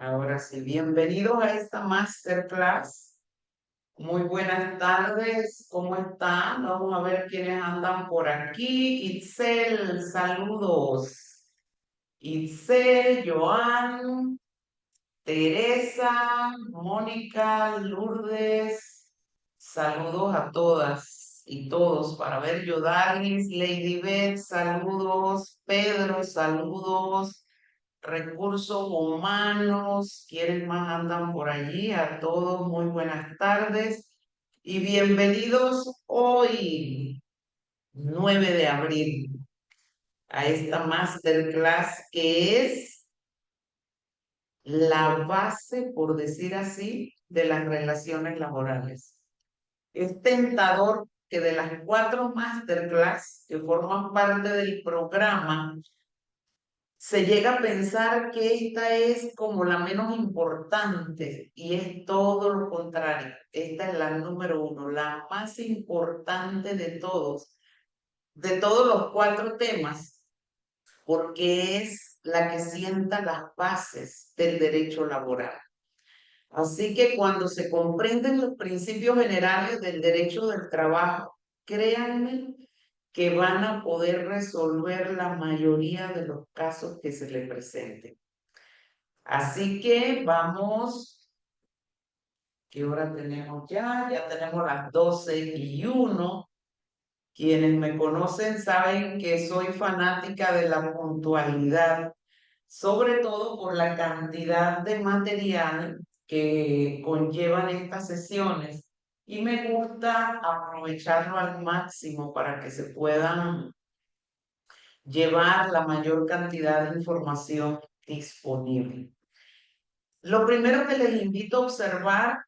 Ahora sí, bienvenidos a esta masterclass. Muy buenas tardes, ¿cómo están? Vamos a ver quiénes andan por aquí. Itzel, saludos. Itzel, Joan, Teresa, Mónica, Lourdes, saludos a todas y todos. Para ver, Yodanis, Lady Beth, saludos. Pedro, saludos. Recursos humanos, ¿quiénes más andan por allí? A todos, muy buenas tardes y bienvenidos hoy, 9 de abril, a esta masterclass que es la base, por decir así, de las relaciones laborales. Es tentador que de las 4 masterclass que forman parte del programa, se llega a pensar que esta es como la menos importante y es todo lo contrario. Esta es la número 1, la más importante de todos los 4 temas, porque es la que sienta las bases del derecho laboral. Así que cuando se comprenden los principios generales del derecho del trabajo, créanme que van a poder resolver la mayoría de los casos que se les presenten. Así que vamos, ¿qué hora tenemos ya? Ya tenemos las 12:01. Quienes me conocen saben que soy fanática de la puntualidad, sobre todo por la cantidad de material que conllevan estas sesiones y me gusta aprovecharlo al máximo para que se puedan llevar la mayor cantidad de información disponible. Lo primero que les invito a observar,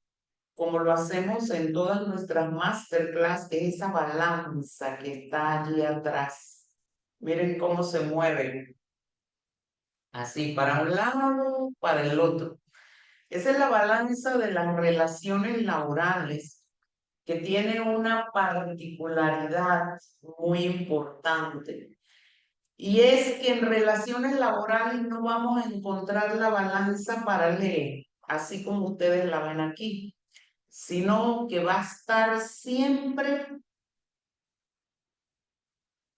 como lo hacemos en todas nuestras masterclass, es esa balanza que está allí atrás. Miren cómo se mueve, así para un lado, para el otro. Esa es la balanza de las relaciones laborales, que tiene una particularidad muy importante. Y es que en relaciones laborales no vamos a encontrar la balanza paralela, así como ustedes la ven aquí, sino que va a estar siempre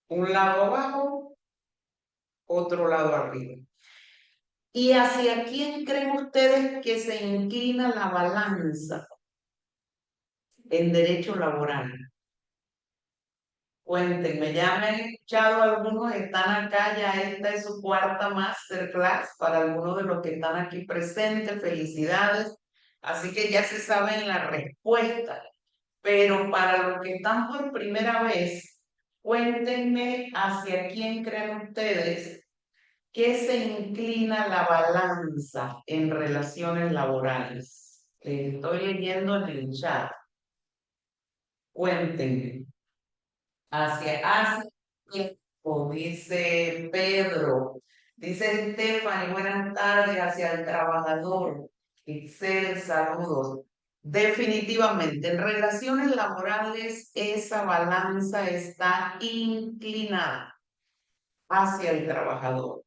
un lado abajo, otro lado arriba. ¿Y hacia quién creen ustedes que se inclina la balanza en derecho laboral? Cuéntenme, ya me han escuchado algunos, están acá, ya esta es su 4ª masterclass para algunos de los que están aquí presentes, felicidades. Así que ya se saben la respuesta, pero para los que están por primera vez, cuéntenme hacia quién creen ustedes que se inclina la balanza en relaciones laborales. Estoy leyendo en el chat. Cuéntenme. Hacia tiempo, dice Pedro, dice Stephanie, buenas tardes, hacia el trabajador. Excel, saludos. Definitivamente, en relaciones laborales, esa balanza está inclinada hacia el trabajador.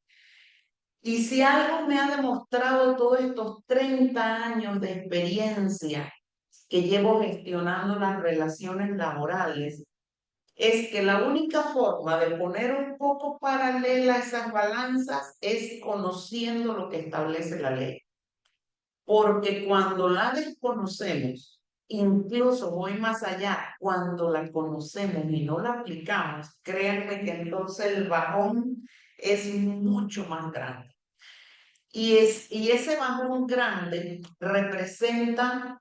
Y si algo me ha demostrado todos estos 30 años de experiencia que llevo gestionando las relaciones laborales, es que la única forma de poner un poco paralela esas balanzas es conociendo lo que establece la ley. Porque cuando la desconocemos, incluso voy más allá, cuando la conocemos y no la aplicamos, créanme que entonces el bajón es mucho más grande. Y ese bajón grande representa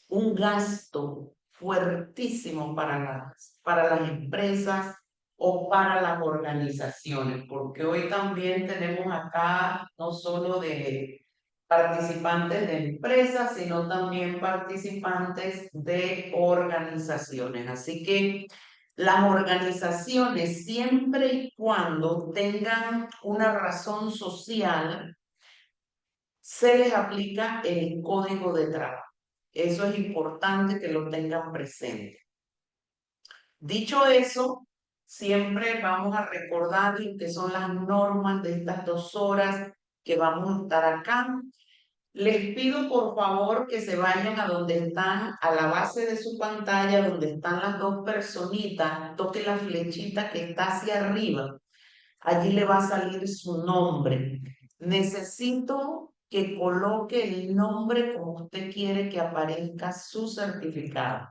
un gasto fuertísimo para las empresas o para las organizaciones, porque hoy también tenemos acá no solo de participantes de empresas, sino también participantes de organizaciones. Así que las organizaciones, siempre y cuando tengan una razón social, se les aplica el código de trabajo. Eso es importante que lo tengan presente. Dicho eso, siempre vamos a recordar lo que son las normas de estas 2 horas que vamos a estar acá. Les pido por favor que se vayan a donde están, a la base de su pantalla, donde están las dos personitas, toque la flechita que está hacia arriba. Allí le va a salir su nombre. Necesito que coloque el nombre como usted quiere que aparezca su certificado.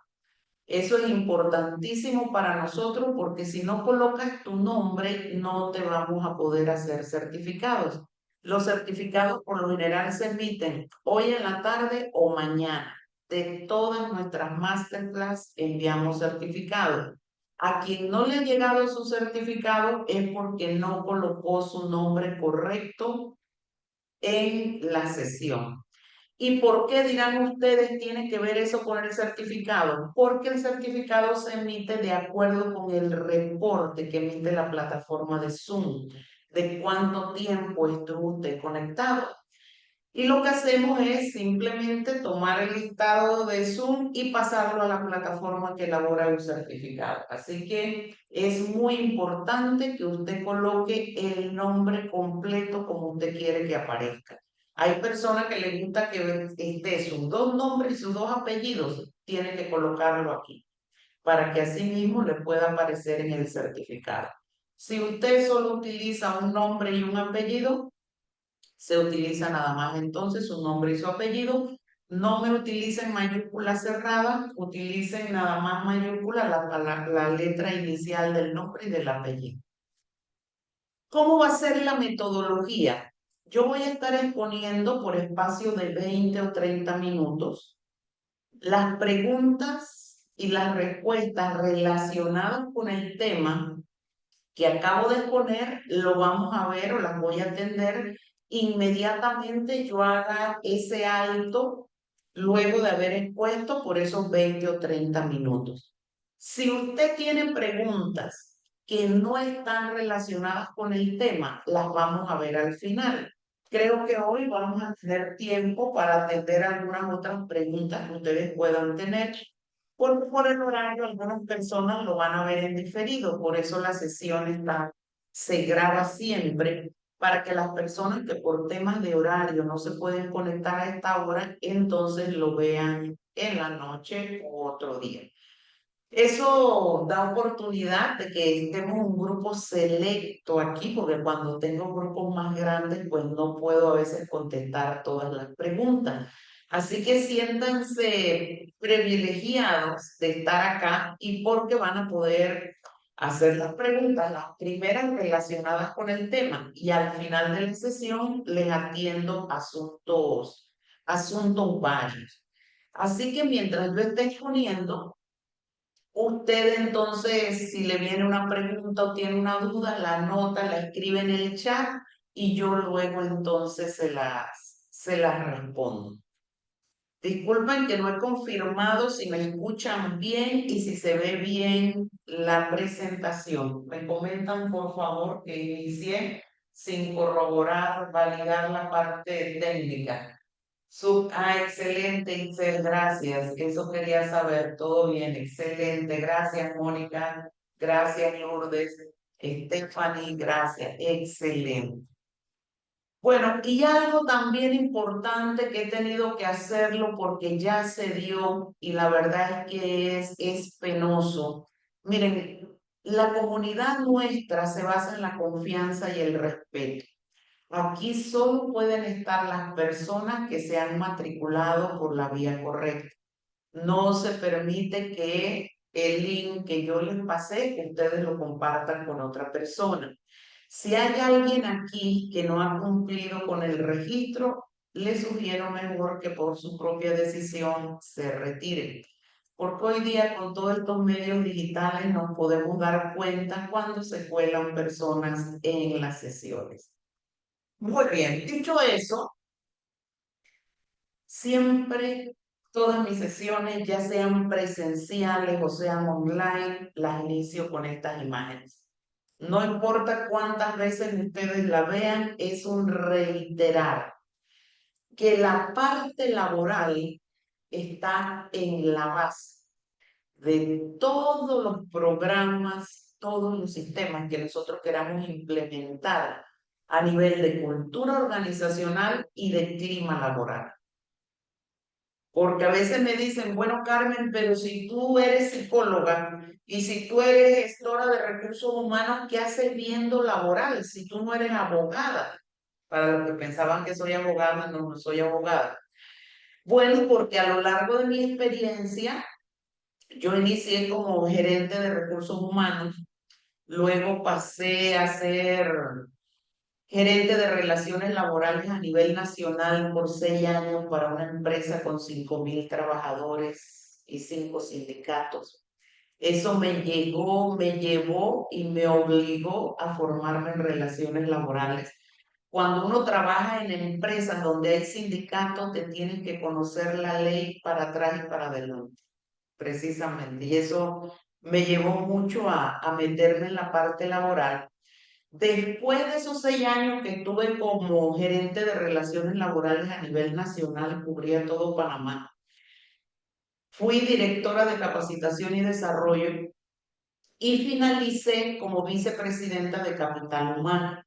Eso es importantísimo para nosotros porque si no colocas tu nombre, no te vamos a poder hacer certificados. Los certificados por lo general se emiten hoy en la tarde o mañana. De todas nuestras masterclass enviamos certificados. A quien no le ha llegado su certificado es porque no colocó su nombre correcto en la sesión. ¿Y por qué, dirán ustedes, tiene que ver eso con el certificado? Porque el certificado se emite de acuerdo con el reporte que emite la plataforma de Zoom, de cuánto tiempo estuvo usted conectado. Y lo que hacemos es simplemente tomar el listado de Zoom y pasarlo a la plataforma que elabora el certificado. Así que es muy importante que usted coloque el nombre completo como usted quiere que aparezca. Hay personas que les gusta que esté sus dos nombres y sus dos apellidos. Tiene que colocarlo aquí para que así mismo le pueda aparecer en el certificado. Si usted solo utiliza un nombre y un apellido, se utiliza nada más entonces su nombre y su apellido. No me utilicen mayúscula cerrada, utilicen nada más mayúscula la letra inicial del nombre y del apellido. ¿Cómo va a ser la metodología? Yo voy a estar exponiendo por espacio de 20 o 30 minutos las preguntas y las respuestas relacionadas con el tema que acabo de exponer, lo vamos a ver o las voy a atender inmediatamente yo haga ese alto luego de haber expuesto por esos 20 o 30 minutos. Si usted tiene preguntas que no están relacionadas con el tema, las vamos a ver al final. Creo que hoy vamos a tener tiempo para atender algunas otras preguntas que ustedes puedan tener por el horario, algunas personas lo van a ver en diferido, por eso la sesión se graba siempre para que las personas que por temas de horario no se pueden conectar a esta hora, entonces lo vean en la noche o otro día. Eso da oportunidad de que estemos un grupo selecto aquí, porque cuando tengo grupos más grandes, pues no puedo a veces contestar todas las preguntas. Así que siéntanse privilegiados de estar acá y porque van a poder hacer las preguntas, las primeras relacionadas con el tema, y al final de la sesión les atiendo asuntos varios. Así que mientras yo esté exponiendo, usted entonces, si le viene una pregunta o tiene una duda, la anota, la escribe en el chat y yo luego entonces se las respondo. Disculpen que no he confirmado si me escuchan bien y si se ve bien la presentación. Me comentan por favor que inicié sin corroborar, validar la parte técnica. Excelente, Itzel, gracias. Eso quería saber. Todo bien, excelente. Gracias, Mónica. Gracias, Lourdes. Stephanie, gracias. Excelente. Bueno, y algo también importante que he tenido que hacerlo porque ya se dio y la verdad es que es penoso. Miren, la comunidad nuestra se basa en la confianza y el respeto. Aquí solo pueden estar las personas que se han matriculado por la vía correcta. No se permite que el link que yo les pasé, que ustedes lo compartan con otra persona. Si hay alguien aquí que no ha cumplido con el registro, le sugiero mejor que por su propia decisión se retire. Porque hoy día con todos estos medios digitales nos podemos dar cuenta cuando se cuelan personas en las sesiones. Muy bien, dicho eso, siempre todas mis sesiones, ya sean presenciales o sean online, las inicio con estas imágenes. No importa cuántas veces ustedes la vean, es un reiterar que la parte laboral está en la base de todos los programas, todos los sistemas que nosotros queramos implementar a nivel de cultura organizacional y de clima laboral. Porque a veces me dicen, bueno, Carmen, pero si tú eres psicóloga y si tú eres gestora de recursos humanos, ¿qué haces viendo laboral si tú no eres abogada? Para los que pensaban que soy abogada, no, no soy abogada. Bueno, porque a lo largo de mi experiencia, yo inicié como gerente de recursos humanos, luego pasé a ser gerente de relaciones laborales a nivel nacional por 6 años para una empresa con 5.000 trabajadores y 5 sindicatos. Eso me llevó y me obligó a formarme en relaciones laborales. Cuando uno trabaja en empresas donde hay sindicatos, te tienen que conocer la ley para atrás y para adelante, precisamente. Y eso me llevó mucho a meterme en la parte laboral. Después de esos 6 años que estuve como gerente de relaciones laborales a nivel nacional, cubría todo Panamá. Fui directora de capacitación y desarrollo y finalicé como vicepresidenta de capital humano.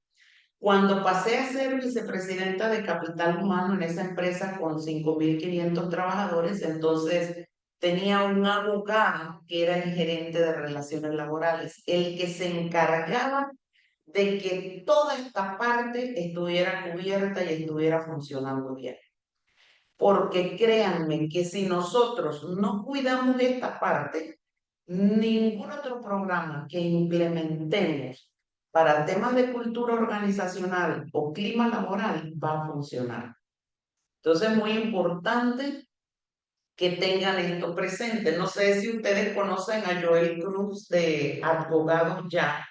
Cuando pasé a ser vicepresidenta de capital humano en esa empresa con 5.500 trabajadores, entonces tenía un abogado que era el gerente de relaciones laborales, el que se encargaba de que toda esta parte estuviera cubierta y estuviera funcionando bien. Porque créanme que si nosotros no cuidamos de esta parte, ningún otro programa que implementemos para temas de cultura organizacional o clima laboral va a funcionar. Entonces es muy importante que tengan esto presente. No sé si ustedes conocen a Joel Cruz de Abogados Ya.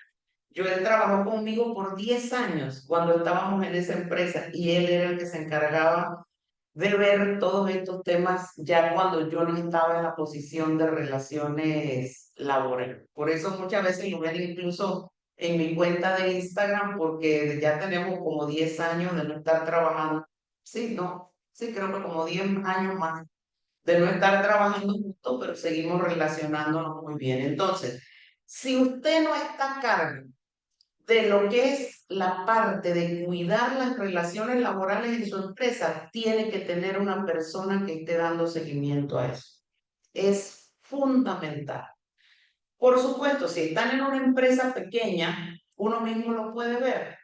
Joel trabajó conmigo por 10 años cuando estábamos en esa empresa y él era el que se encargaba de ver todos estos temas ya cuando yo no estaba en la posición de relaciones laborales. Por eso muchas veces lo ven incluso en mi cuenta de Instagram porque ya tenemos como 10 años de no estar trabajando. Sí, no, sí, creo que como 10 años más de no estar trabajando juntos, pero seguimos relacionándonos muy bien. Entonces, si usted no está a cargo de lo que es la parte de cuidar las relaciones laborales en su empresa, tiene que tener una persona que esté dando seguimiento a eso. Es fundamental. Por supuesto, si están en una empresa pequeña, uno mismo lo puede ver.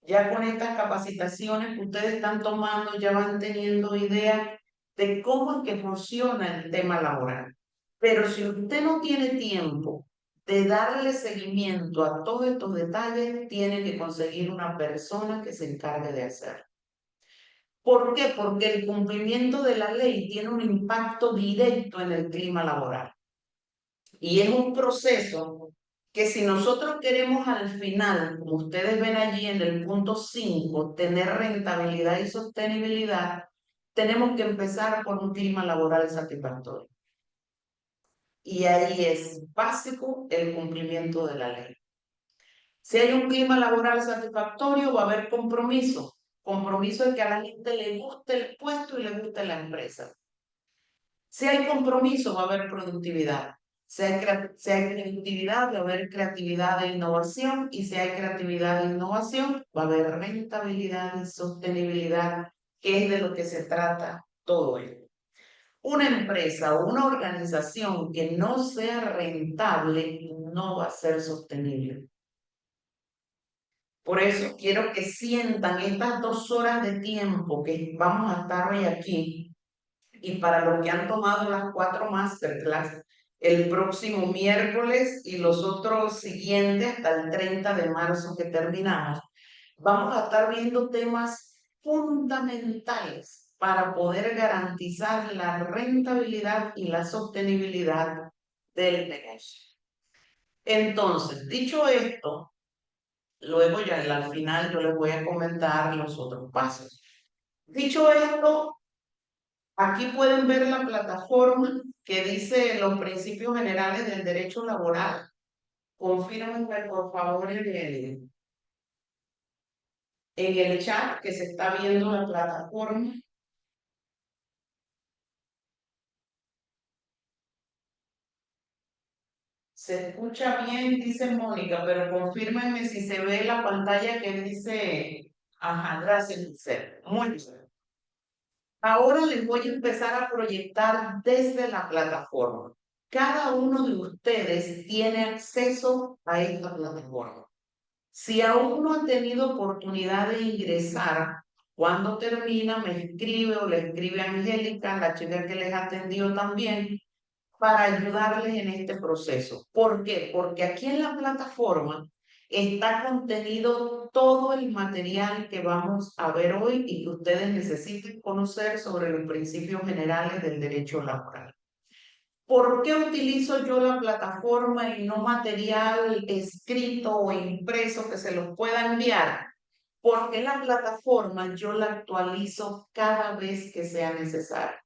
Ya con estas capacitaciones que ustedes están tomando, ya van teniendo idea de cómo es que funciona el tema laboral. Pero si usted no tiene tiempo de darle seguimiento a todos estos detalles, tiene que conseguir una persona que se encargue de hacerlo. ¿Por qué? Porque el cumplimiento de la ley tiene un impacto directo en el clima laboral. Y es un proceso que si nosotros queremos al final, como ustedes ven allí en el punto 5, tener rentabilidad y sostenibilidad, tenemos que empezar por un clima laboral satisfactorio. Y ahí es básico el cumplimiento de la ley. Si hay un clima laboral satisfactorio, va a haber compromiso. Compromiso es que a la gente le guste el puesto y le guste la empresa. Si hay compromiso, va a haber productividad. Si hay creatividad, va a haber creatividad e innovación. Y si hay creatividad e innovación, va a haber rentabilidad y sostenibilidad, que es de lo que se trata todo esto. Una empresa o una organización que no sea rentable no va a ser sostenible. Por eso quiero que sientan estas 2 horas de tiempo que vamos a estar hoy aquí y para los que han tomado las 4 masterclass, el próximo miércoles y los otros siguientes hasta el 30 de marzo que terminamos, vamos a estar viendo temas fundamentales para poder garantizar la rentabilidad y la sostenibilidad del negocio. Entonces, dicho esto, luego ya al final yo les voy a comentar los otros pasos. Dicho esto, aquí pueden ver la plataforma que dice los principios generales del derecho laboral. Confírmenme por favor en el chat que se está viendo la plataforma. Se escucha bien, dice Mónica, pero confírmenme si se ve la pantalla que dice Ajá, gracias, Giselle. Muy bien. Ahora les voy a empezar a proyectar desde la plataforma. Cada uno de ustedes tiene acceso a esta plataforma. Si aún no han tenido oportunidad de ingresar, cuando termina me escribe o le escribe a Angélica, la chica que les atendió también, para ayudarles en este proceso. ¿Por qué? Porque aquí en la plataforma está contenido todo el material que vamos a ver hoy y que ustedes necesiten conocer sobre los principios generales del derecho laboral. ¿Por qué utilizo yo la plataforma y no material escrito o impreso que se los pueda enviar? Porque la plataforma yo la actualizo cada vez que sea necesario.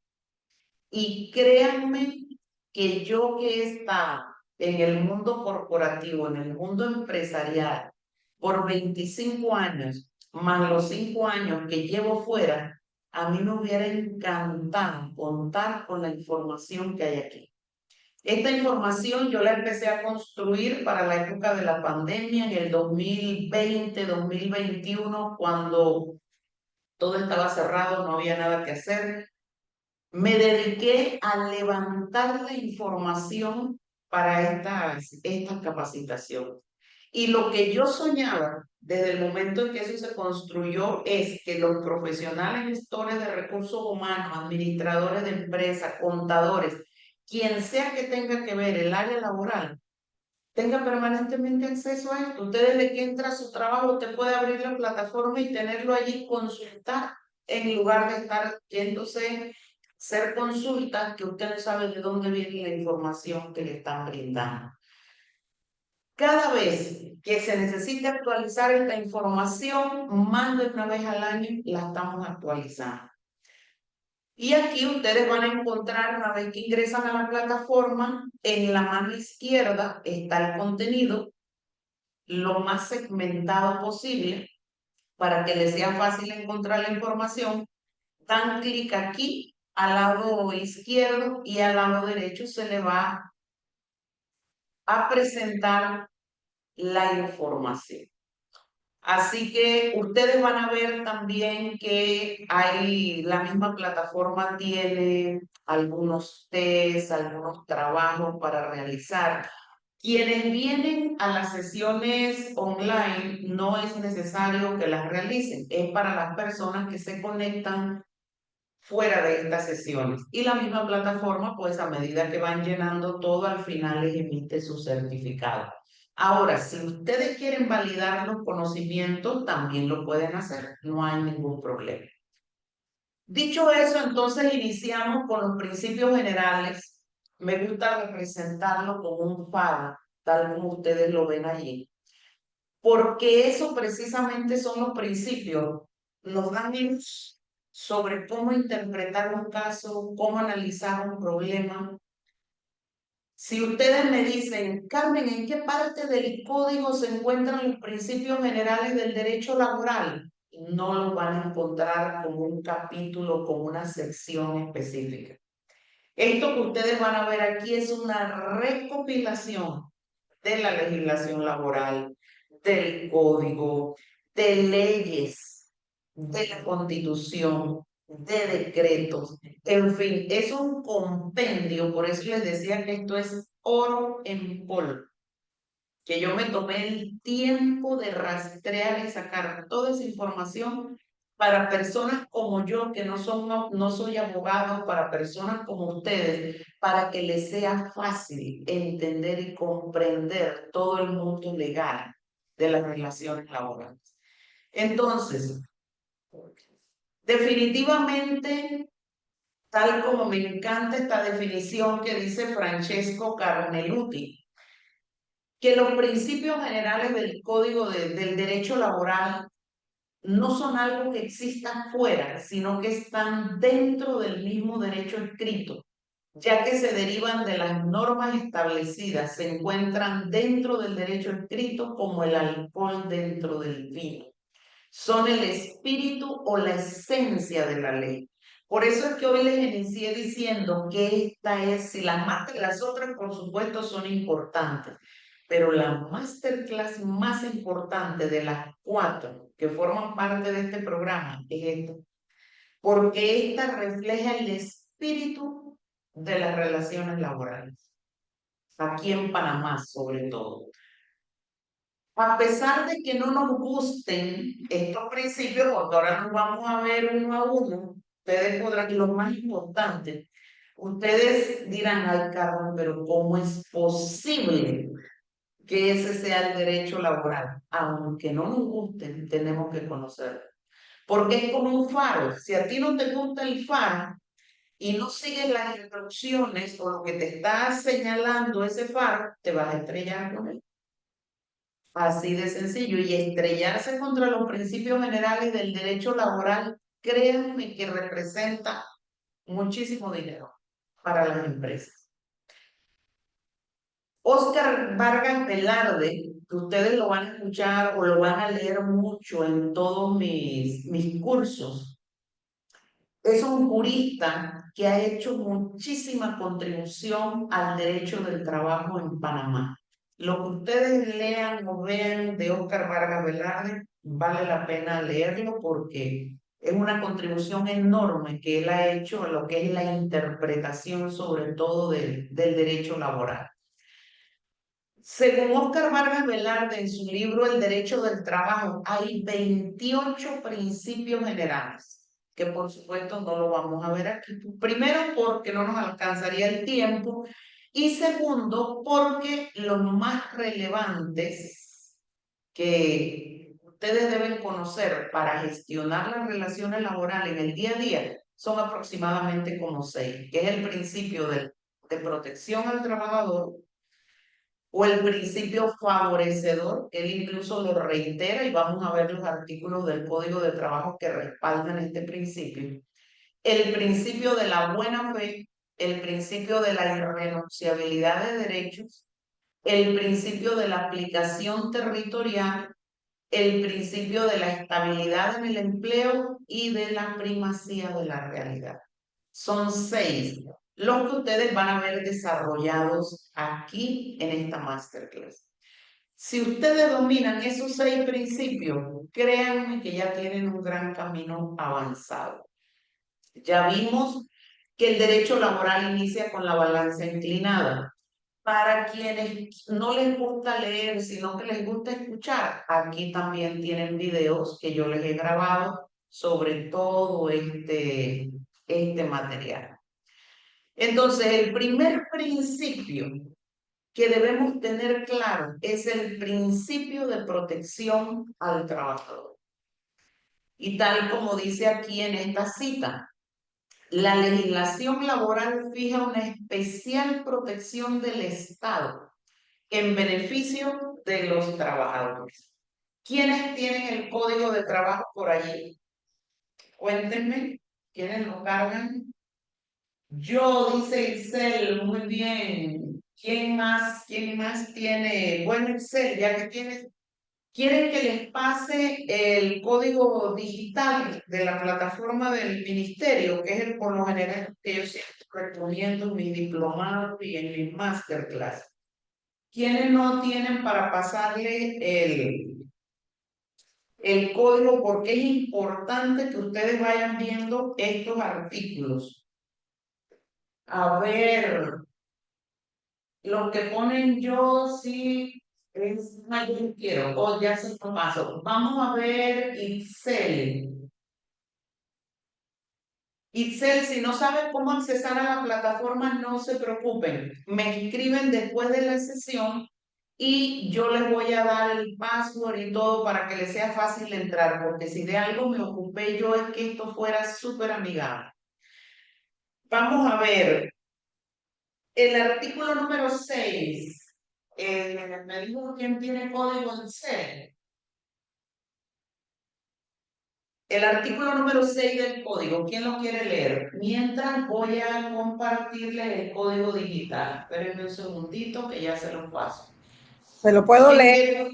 Y créanme que yo que he estado en el mundo corporativo, en el mundo empresarial, por 25 años, más los 5 años que llevo fuera, a mí me hubiera encantado contar con la información que hay aquí. Esta información yo la empecé a construir para la época de la pandemia, en el 2020, 2021, cuando todo estaba cerrado, no había nada que hacer. Me dediqué a levantar la información para esta capacitación. Y lo que yo soñaba desde el momento en que eso se construyó es que los profesionales gestores de recursos humanos, administradores de empresas, contadores, quien sea que tenga que ver el área laboral, tenga permanentemente acceso a esto. Usted desde que entra a su trabajo, usted puede abrir la plataforma y tenerlo allí, consultar, en lugar de estar yéndose hacer consultas que usted no sabe de dónde viene la información que le están brindando. Cada vez que se necesite actualizar esta información, más de una vez al año la estamos actualizando. Y aquí ustedes van a encontrar, una vez que ingresan a la plataforma, en la mano izquierda está el contenido, lo más segmentado posible, para que les sea fácil encontrar la información. Dan clic aquí al lado izquierdo y al lado derecho se le va a presentar la información. Así que ustedes van a ver también que la misma plataforma tiene algunos test, algunos trabajos para realizar. Quienes vienen a las sesiones online no es necesario que las realicen, es para las personas que se conectan fuera de estas sesiones. Y la misma plataforma, pues a medida que van llenando todo, al final les emite su certificado. Ahora, si ustedes quieren validar los conocimientos, también lo pueden hacer, no hay ningún problema. Dicho eso, entonces iniciamos con los principios generales. Me gusta representarlo como un faro, tal como ustedes lo ven allí, porque eso precisamente son los principios. Nos dan luz sobre cómo interpretar un caso, cómo analizar un problema. Si ustedes me dicen, Carmen, ¿en qué parte del código se encuentran los principios generales del derecho laboral? No los van a encontrar como un capítulo, como una sección específica. Esto que ustedes van a ver aquí es una recopilación de la legislación laboral, del código, de leyes, de la constitución, de decretos, en fin, es un compendio, por eso les decía que esto es oro en polvo, que yo me tomé el tiempo de rastrear y sacar toda esa información para personas como yo, que no soy abogado, para personas como ustedes, para que les sea fácil entender y comprender todo el mundo legal de las relaciones laborales. Entonces, definitivamente, tal como me encanta esta definición que dice Francesco Carneluti, que los principios generales del Código del Derecho Laboral no son algo que exista fuera, sino que están dentro del mismo derecho escrito, ya que se derivan de las normas establecidas, se encuentran dentro del derecho escrito como el alcohol dentro del vino. Son el espíritu o la esencia de la ley. Por eso es que hoy les inicié diciendo que esta es, si las más que las otras, por supuesto, son importantes, pero la masterclass más importante de las 4 que forman parte de este programa es esta, porque esta refleja el espíritu de las relaciones laborales, aquí en Panamá sobre todo. A pesar de que no nos gusten estos principios, porque ahora nos vamos a ver uno a uno, ustedes podrán, lo más importante, ustedes dirán, ay Carmen, pero ¿cómo es posible que ese sea el derecho laboral? Aunque no nos gusten, tenemos que conocerlo. Porque es como un faro. Si a ti no te gusta el faro y no sigues las instrucciones o lo que te está señalando ese faro, te vas a estrellar con él. Así de sencillo. Y estrellarse contra los principios generales del derecho laboral, créanme que representa muchísimo dinero para las empresas. Óscar Vargas Velarde, que ustedes lo van a escuchar o lo van a leer mucho en todos mis cursos, es un jurista que ha hecho muchísima contribución al derecho del trabajo en Panamá. Lo que ustedes lean o vean de Óscar Vargas Velarde vale la pena leerlo porque es una contribución enorme que él ha hecho a lo que es la interpretación sobre todo del derecho laboral. Según Óscar Vargas Velarde, en su libro El Derecho del Trabajo, hay 28 principios generales, que por supuesto no lo vamos a ver aquí. Primero, porque no nos alcanzaría el tiempo, y segundo, porque los más relevantes que ustedes deben conocer para gestionar las relaciones laborales en el día a día son aproximadamente como 6, que es el principio de protección al trabajador, o el principio favorecedor, él incluso lo reitera y vamos a ver los artículos del Código de Trabajo que respaldan este principio. El principio de la buena fe, el principio de la irrenunciabilidad de derechos, el principio de la aplicación territorial, el principio de la estabilidad en el empleo y de la primacía de la realidad. Son 6 los que ustedes van a ver desarrollados aquí en esta masterclass. Si ustedes dominan esos 6 principios, créanme que ya tienen un gran camino avanzado. Ya vimos que el derecho laboral inicia con la balanza inclinada. Para quienes no les gusta leer, sino que les gusta escuchar, aquí también tienen videos que yo les he grabado sobre todo este material. Entonces, el primer principio que debemos tener claro es el principio de protección al trabajador. Y tal como dice aquí en esta cita, la legislación laboral fija una especial protección del Estado en beneficio de los trabajadores. ¿Quiénes tienen el código de trabajo por allí? Cuéntenme, ¿quiénes lo cargan? Yo, dice Excel, muy bien. ¿Quién más? ¿Quién más tiene? Bueno, Excel, ya que tienes, ¿quieren que les pase el código digital de la plataforma del ministerio, que es el por lo general que yo siempre recomiendo en mi diplomado y en mi masterclass? ¿Quiénes no tienen para pasarle el código? Porque es importante que ustedes vayan viendo estos artículos. A ver, lo que ponen yo sí es yo quiero, o ya se lo paso. Vamos a ver Excel. Excel, si no saben cómo accesar a la plataforma, no se preocupen. Me escriben después de la sesión y yo les voy a dar el password y todo para que les sea fácil entrar, porque si de algo me ocupé yo es que esto fuera súper amigable. Vamos a ver el artículo número 6. Me dijo quién tiene código en C. El artículo número 6 del código, ¿quién lo quiere leer? Mientras voy a compartirles el código digital. Espérenme un segundito que ya se lo paso. ¿Se lo puedo leer?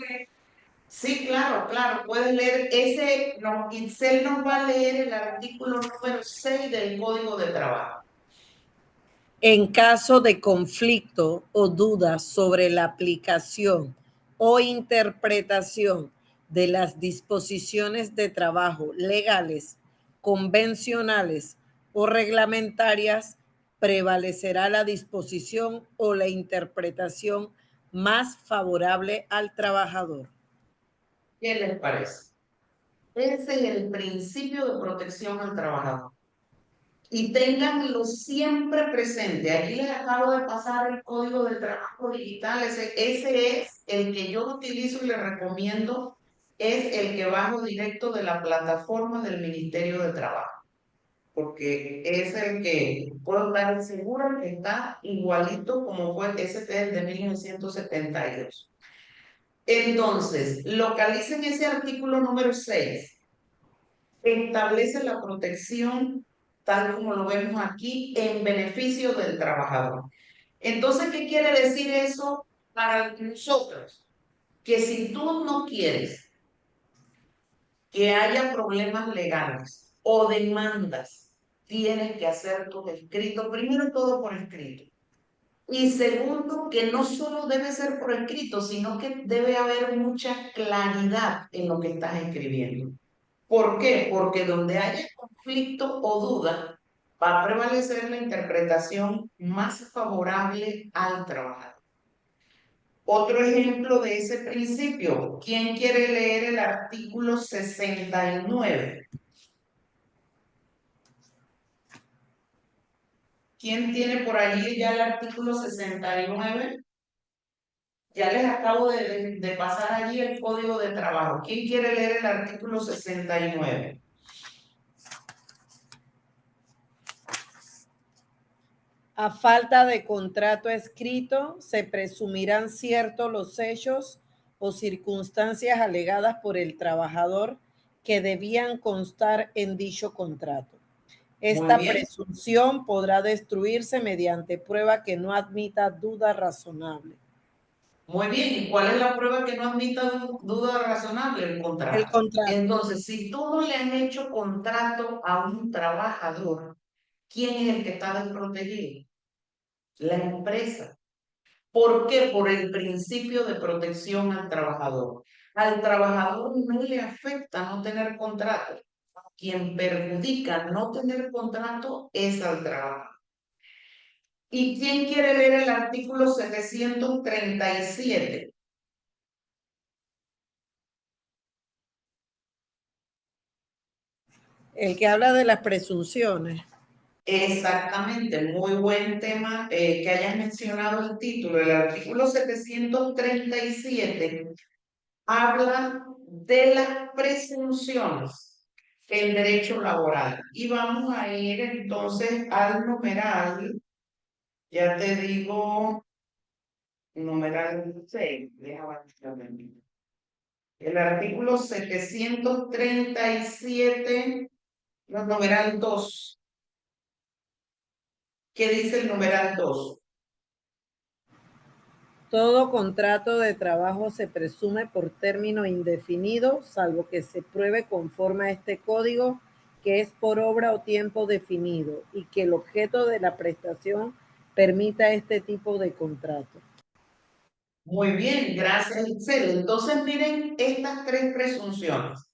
Sí, claro, claro, puedes leer ese, no, Excel nos va a leer el artículo número 6 del Código de Trabajo. En caso de conflicto o dudas sobre la aplicación o interpretación de las disposiciones de trabajo legales, convencionales o reglamentarias, prevalecerá la disposición o la interpretación más favorable al trabajador. ¿Qué les parece? Ese es el principio de protección al trabajador. Y ténganlo siempre presente. Aquí les acabo de pasar el código de trabajo digital. Ese es el que yo utilizo y les recomiendo. Es el que bajo directo de la plataforma del Ministerio de Trabajo. Porque es el que puedo estar segura que está igualito como fue ese de 1972. Entonces, localicen ese artículo número 6. Establece la protección, tal como lo vemos aquí, en beneficio del trabajador. Entonces, ¿qué quiere decir eso para nosotros? Que si tú no quieres que haya problemas legales o demandas, tienes que hacer tus escritos, primero todo por escrito. Y segundo, que no solo debe ser por escrito, sino que debe haber mucha claridad en lo que estás escribiendo. ¿Por qué? Porque donde haya conflicto o duda, va a prevalecer la interpretación más favorable al trabajador. Otro ejemplo de ese principio, ¿quién quiere leer el artículo 69? ¿Quién tiene por allí ya el artículo 69? Ya les acabo de pasar allí el código de trabajo. ¿Quién quiere leer el artículo 69? A falta de contrato escrito, se presumirán ciertos los hechos o circunstancias alegadas por el trabajador que debían constar en dicho contrato. Muy Esta bien. presunción podrá destruirse mediante prueba que no admita duda razonable. Muy bien, ¿y cuál es la prueba que no admita duda razonable? El El contrato. contrato. Entonces, si tú no le has hecho contrato a un trabajador, ¿quién es el que está desprotegido? La empresa. ¿Por qué? Por el principio de protección al trabajador. Al trabajador no le afecta no tener contrato. Quien perjudica no tener contrato es al trabajador. ¿Y quién quiere leer el artículo 737? El que habla de las presunciones. Exactamente, muy buen tema que hayas mencionado el título. El artículo 737 habla de las presunciones en derecho laboral. Y vamos a ir entonces al numeral, ya te digo, numeral 6, déjame ver. El artículo 737, no, numeral 2. ¿Qué dice el numeral 2? Todo contrato de trabajo se presume por término indefinido, salvo que se pruebe conforme a este código que es por obra o tiempo definido y que el objeto de la prestación permita este tipo de contrato. Muy bien, gracias, Excel. Entonces, miren estas tres presunciones.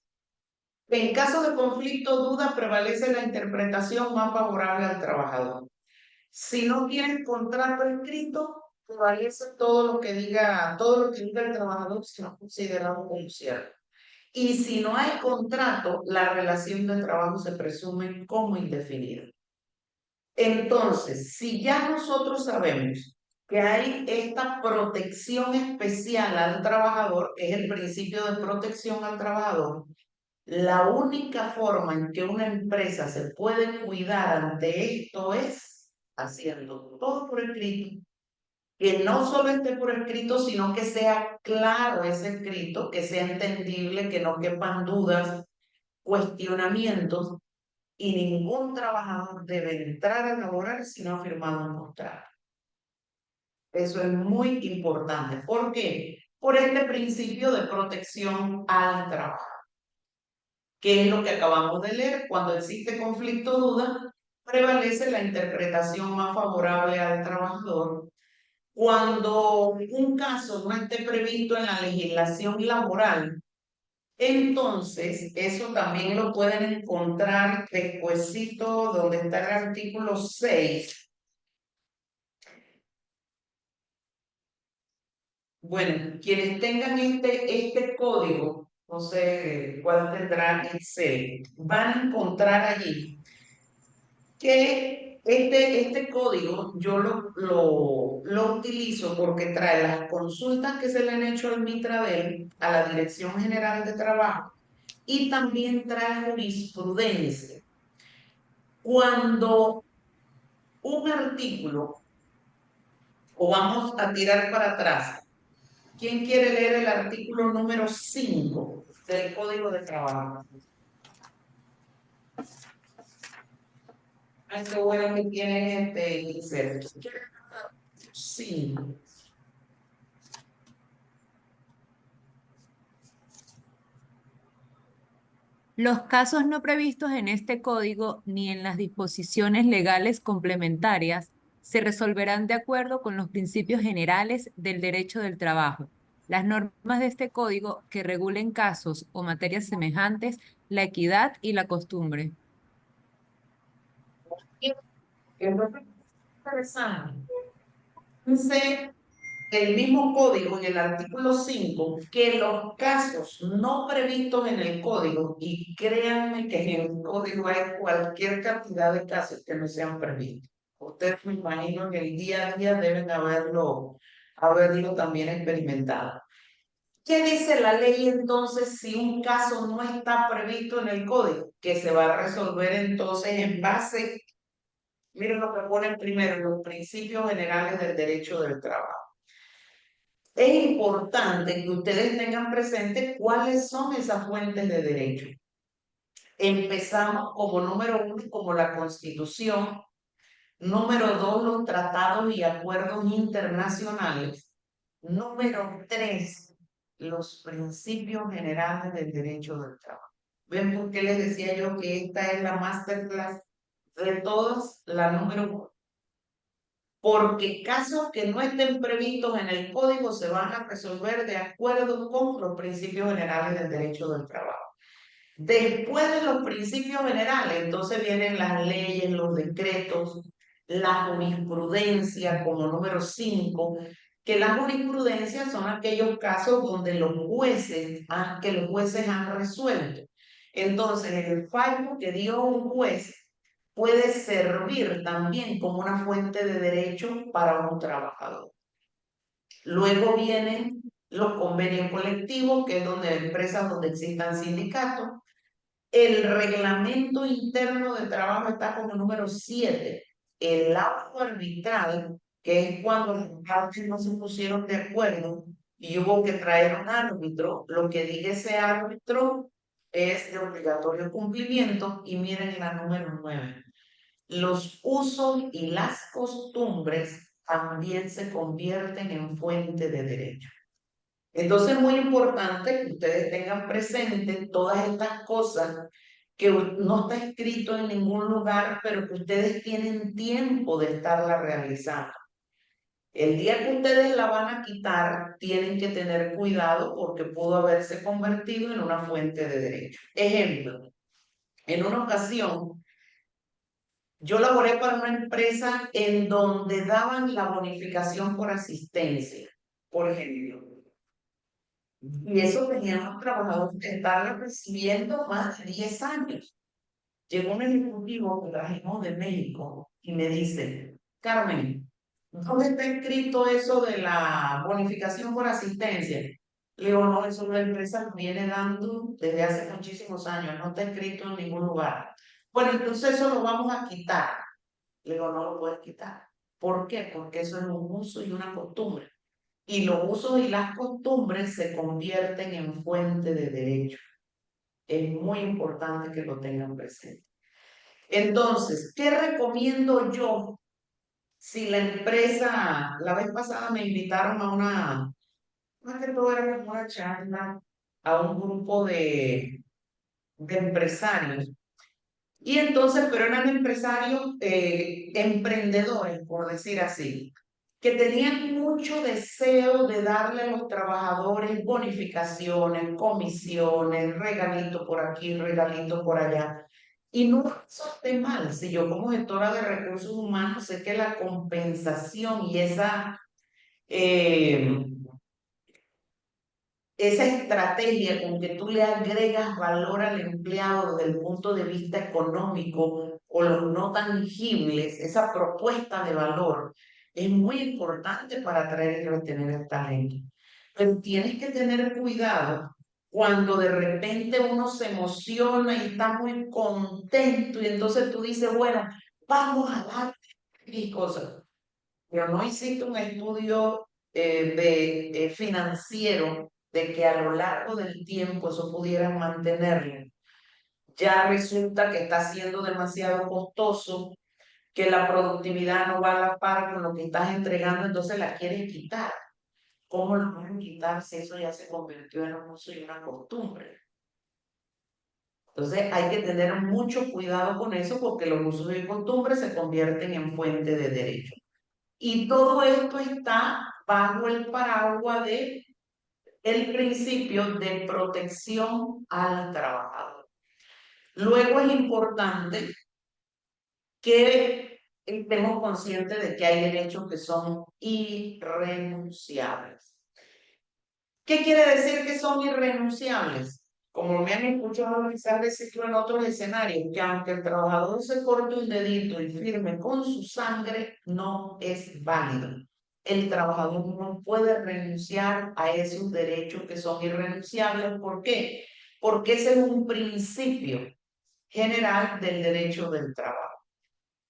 En caso de conflicto o duda, prevalece la interpretación más favorable al trabajador. Si no tienen contrato escrito, prevalece todo lo que diga el trabajador será considerado como cierto. Y si no hay contrato, la relación de trabajo se presume como indefinida. Entonces, si ya nosotros sabemos que hay esta protección especial al trabajador, que es el principio de protección al trabajador, la única forma en que una empresa se puede cuidar ante esto es haciendo todo por escrito, que no solo esté por escrito, sino que sea claro ese escrito, que sea entendible, que no quepan dudas, cuestionamientos, y ningún trabajador debe entrar a laborar si no ha firmado un contrato. Eso es muy importante. ¿Por qué? Por este principio de protección al trabajo, que es lo que acabamos de leer. Cuando existe conflicto o duda, prevalece la interpretación más favorable al trabajador. Cuando un caso no esté previsto en la legislación laboral, entonces eso también lo pueden encontrar despuesito donde está el artículo 6. Bueno, quienes tengan este código, no sé cuál tendrá Excel, van a encontrar allí que este código yo lo utilizo porque trae las consultas que se le han hecho al Mitradel, a la Dirección General de Trabajo, y también trae jurisprudencia. Cuando un artículo, o vamos a tirar para atrás, ¿quién quiere leer el artículo número 5 del Código de Trabajo? Ay, qué bueno que tienen Giselle. Sí. Los casos no previstos en este código ni en las disposiciones legales complementarias se resolverán de acuerdo con los principios generales del derecho del trabajo, las normas de este código que regulen casos o materias semejantes, la equidad y la costumbre. Es muy interesante. Dice el mismo código en el artículo 5 que los casos no previstos en el código, y créanme que en el código hay cualquier cantidad de casos que no sean previstos. Ustedes me imagino que el día a día deben haberlo también experimentado. ¿Qué dice la ley entonces si un caso no está previsto en el código? Que se va a resolver entonces en base, miren lo que pone primero, los principios generales del derecho del trabajo. Es importante que ustedes tengan presente cuáles son esas fuentes de derecho. Empezamos como número 1, como la Constitución. Número 2, los tratados y acuerdos internacionales. Número 3, los principios generales del derecho del trabajo. ¿Ven por qué les decía yo que esta es la masterclass de todas, la número 1? Porque casos que no estén previstos en el código se van a resolver de acuerdo con los principios generales del derecho del trabajo. Después de los principios generales, entonces vienen las leyes, los decretos, la jurisprudencia como número 5, que la jurisprudencia son aquellos casos donde que los jueces han resuelto. Entonces, el fallo que dio un juez puede servir también como una fuente de derecho para un trabajador. Luego vienen los convenios colectivos, que es donde empresas donde existan sindicatos. El reglamento interno de trabajo está como número 7. El laudo arbitral, que es cuando los partes no se pusieron de acuerdo y hubo que traer un árbitro. Lo que diga ese árbitro es de obligatorio cumplimiento. Y miren la número 9. Los usos y las costumbres también se convierten en fuente de derecho. Entonces es muy importante que ustedes tengan presente todas estas cosas que no está escrito en ningún lugar, pero que ustedes tienen tiempo de estarla realizando. El día que ustedes la van a quitar, tienen que tener cuidado porque pudo haberse convertido en una fuente de derecho. Ejemplo, en una ocasión, yo laboré para una empresa en donde daban la bonificación por asistencia, por ejemplo. Y eso teníamos trabajadores que estaban recibiendo más de 10 años. Llegó un ejecutivo que trajimos de México y me dice, Carmen, ¿dónde está escrito eso de la bonificación por asistencia? Le digo, no, eso la empresa viene dando desde hace muchísimos años, no está escrito en ningún lugar. Bueno, entonces eso lo vamos a quitar. Le digo, no lo puedes quitar. ¿Por qué? Porque eso es un uso y una costumbre. Y los usos y las costumbres se convierten en fuente de derecho. Es muy importante que lo tengan presente. Entonces, ¿qué recomiendo yo? Si la empresa, la vez pasada me invitaron a más que todo era como una charla, a un grupo de empresarios. Y entonces, pero eran empresarios, emprendedores, por decir así, que tenían mucho deseo de darle a los trabajadores bonificaciones, comisiones, regalito por aquí, regalito por allá. Y no eso esté mal, si yo como gestora de recursos humanos sé que la compensación y eh, esa estrategia con que tú le agregas valor al empleado desde el punto de vista económico o los no tangibles, esa propuesta de valor es muy importante para atraer y retener el talento. Pero tienes que tener cuidado cuando de repente uno se emociona y está muy contento y entonces tú dices, bueno, vamos a dar y cosas. Pero no hiciste un estudio financiero de que a lo largo del tiempo eso pudieran mantenerlo. Ya resulta que está siendo demasiado costoso, que la productividad no va a la par con lo que estás entregando, entonces la quieres quitar. ¿Cómo lo pueden quitar si eso ya se convirtió en un uso y una costumbre? Entonces hay que tener mucho cuidado con eso porque los usos y costumbres se convierten en fuente de derecho. Y todo esto está bajo el paraguas de el principio de protección al trabajador. Luego es importante que estemos conscientes de que hay derechos que son irrenunciables. ¿Qué quiere decir que son irrenunciables? Como me han escuchado quizás decirlo en otros escenarios, que aunque el trabajador se corte un dedito y firme con su sangre, no es válido. El trabajador no puede renunciar a esos derechos que son irrenunciables. ¿Por qué? Porque ese es un principio general del derecho del trabajo.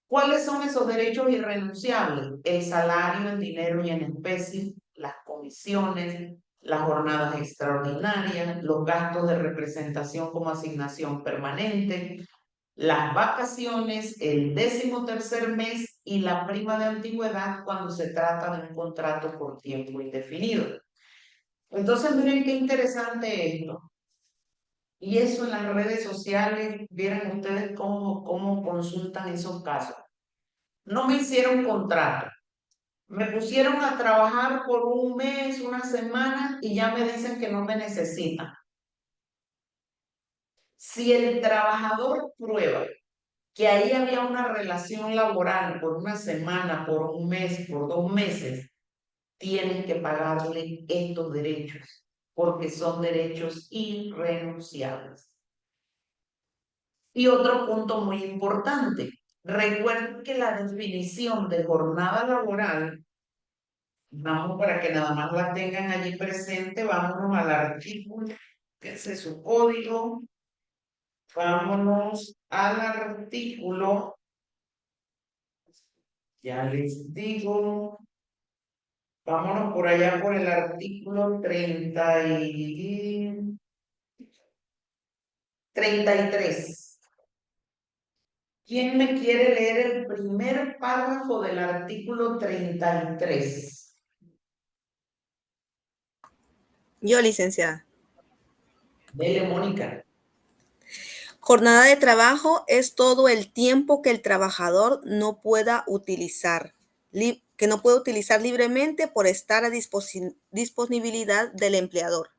¿Cuáles son esos derechos irrenunciables? El salario en dinero y en especie, las comisiones, las jornadas extraordinarias, los gastos de representación como asignación permanente, las vacaciones, el 13º mes y la prima de antigüedad cuando se trata de un contrato por tiempo indefinido. Entonces, miren qué interesante esto. Y eso en las redes sociales, vieran ustedes cómo consultan esos casos. No me hicieron contrato. Me pusieron a trabajar por un mes, una semana y ya me dicen que no me necesitan. Si el trabajador prueba que ahí había una relación laboral por una semana, por un mes, por 2 meses, tienen que pagarle estos derechos porque son derechos irrenunciables. Y otro punto muy importante, recuerden que la definición de jornada laboral, vamos para que nada más la tengan allí presente, vámonos al artículo, que es su código, vámonos al artículo, ya les digo, vámonos por allá por el artículo 33. ¿Quién me quiere leer el primer párrafo del artículo 33? Yo, licenciada. Dele, Mónica. Jornada de trabajo es todo el tiempo que el trabajador no pueda utilizar, que no puede utilizar libremente por estar a disponibilidad del empleador.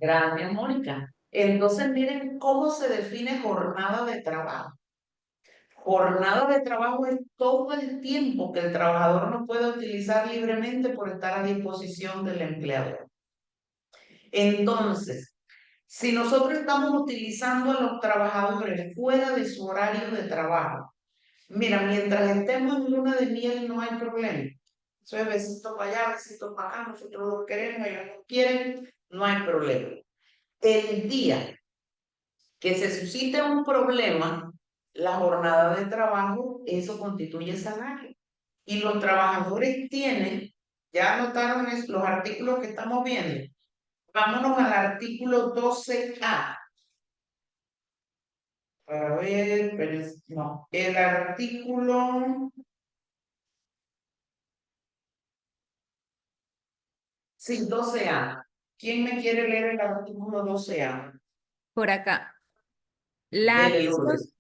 Gracias, Mónica. Entonces, miren cómo se define jornada de trabajo. Jornada de trabajo es todo el tiempo que el trabajador no puede utilizar libremente por estar a disposición del empleador. Entonces, si nosotros estamos utilizando a los trabajadores fuera de su horario de trabajo, mira, mientras estemos en luna de miel no hay problema. Eso es besito para allá, besito para acá, nosotros lo queremos, ellos no quieren, no hay problema. El día que se suscite un problema, la jornada de trabajo, eso constituye salario. Y los trabajadores tienen, ya anotaron los artículos que estamos viendo. Vámonos al artículo 12A. A ver, pero no, el artículo, sí, 12A. ¿Quién me quiere leer el artículo 12A? Por acá. La Dele, acción, Lourdes.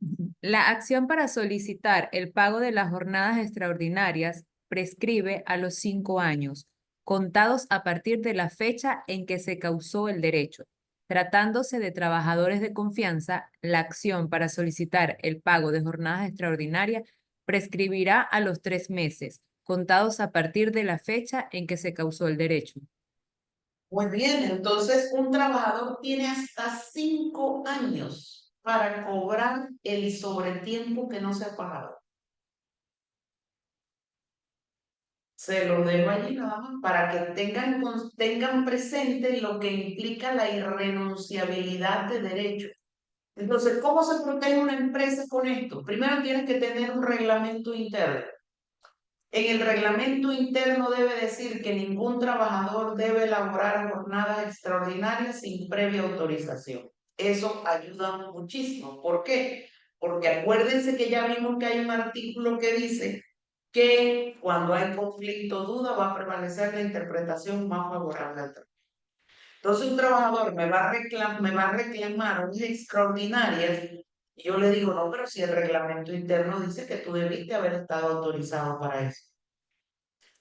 La acción para solicitar el pago de las jornadas extraordinarias prescribe a los 5 años, contados a partir de la fecha en que se causó el derecho. Tratándose de trabajadores de confianza, la acción para solicitar el pago de jornadas extraordinarias prescribirá a los 3 meses, contados a partir de la fecha en que se causó el derecho. Muy bien, entonces un trabajador tiene hasta 5 años para cobrar el sobretiempo que no se ha pagado. Se lo dejo allí nada más para que tengan presente lo que implica la irrenunciabilidad de derechos. Entonces, ¿cómo se protege una empresa con esto? Primero tienes que tener un reglamento interno. En el reglamento interno debe decir que ningún trabajador debe elaborar jornadas extraordinarias sin previa autorización. Eso ayuda muchísimo. ¿Por qué? Porque acuérdense que ya vimos que hay un artículo que dice que cuando hay conflicto o duda va a prevalecer la interpretación más favorable al trabajador. Entonces un trabajador me va a reclamar unas extraordinarias y yo le digo, no, pero si el reglamento interno dice que tú debiste haber estado autorizado para eso.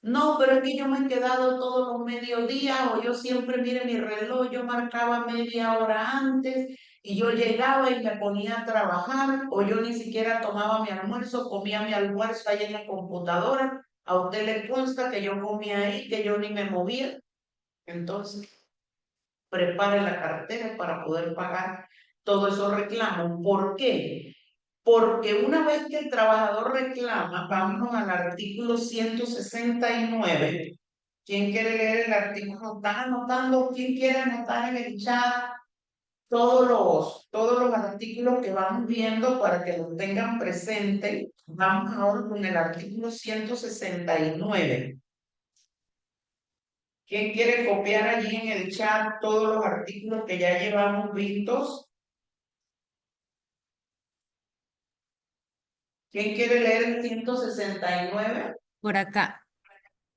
No, pero es que yo me he quedado todos los mediodías o yo siempre, mire mi reloj, yo marcaba media hora antes y yo llegaba y me ponía a trabajar o yo ni siquiera tomaba mi almuerzo, comía mi almuerzo ahí en la computadora. A usted le consta que yo comía ahí, que yo ni me movía. Entonces, prepare la cartera para poder pagar todos esos reclamos. ¿Por qué? Porque una vez que el trabajador reclama, vámonos al artículo 169. ¿Quién quiere leer el artículo? ¿Están anotando? ¿Quién quiere anotar en el chat todos los artículos que vamos viendo para que los tengan presente? Vamos ahora con el artículo 169. ¿Quién quiere copiar allí en el chat todos los artículos que ya llevamos vistos? ¿Quién quiere leer el 169? Por acá.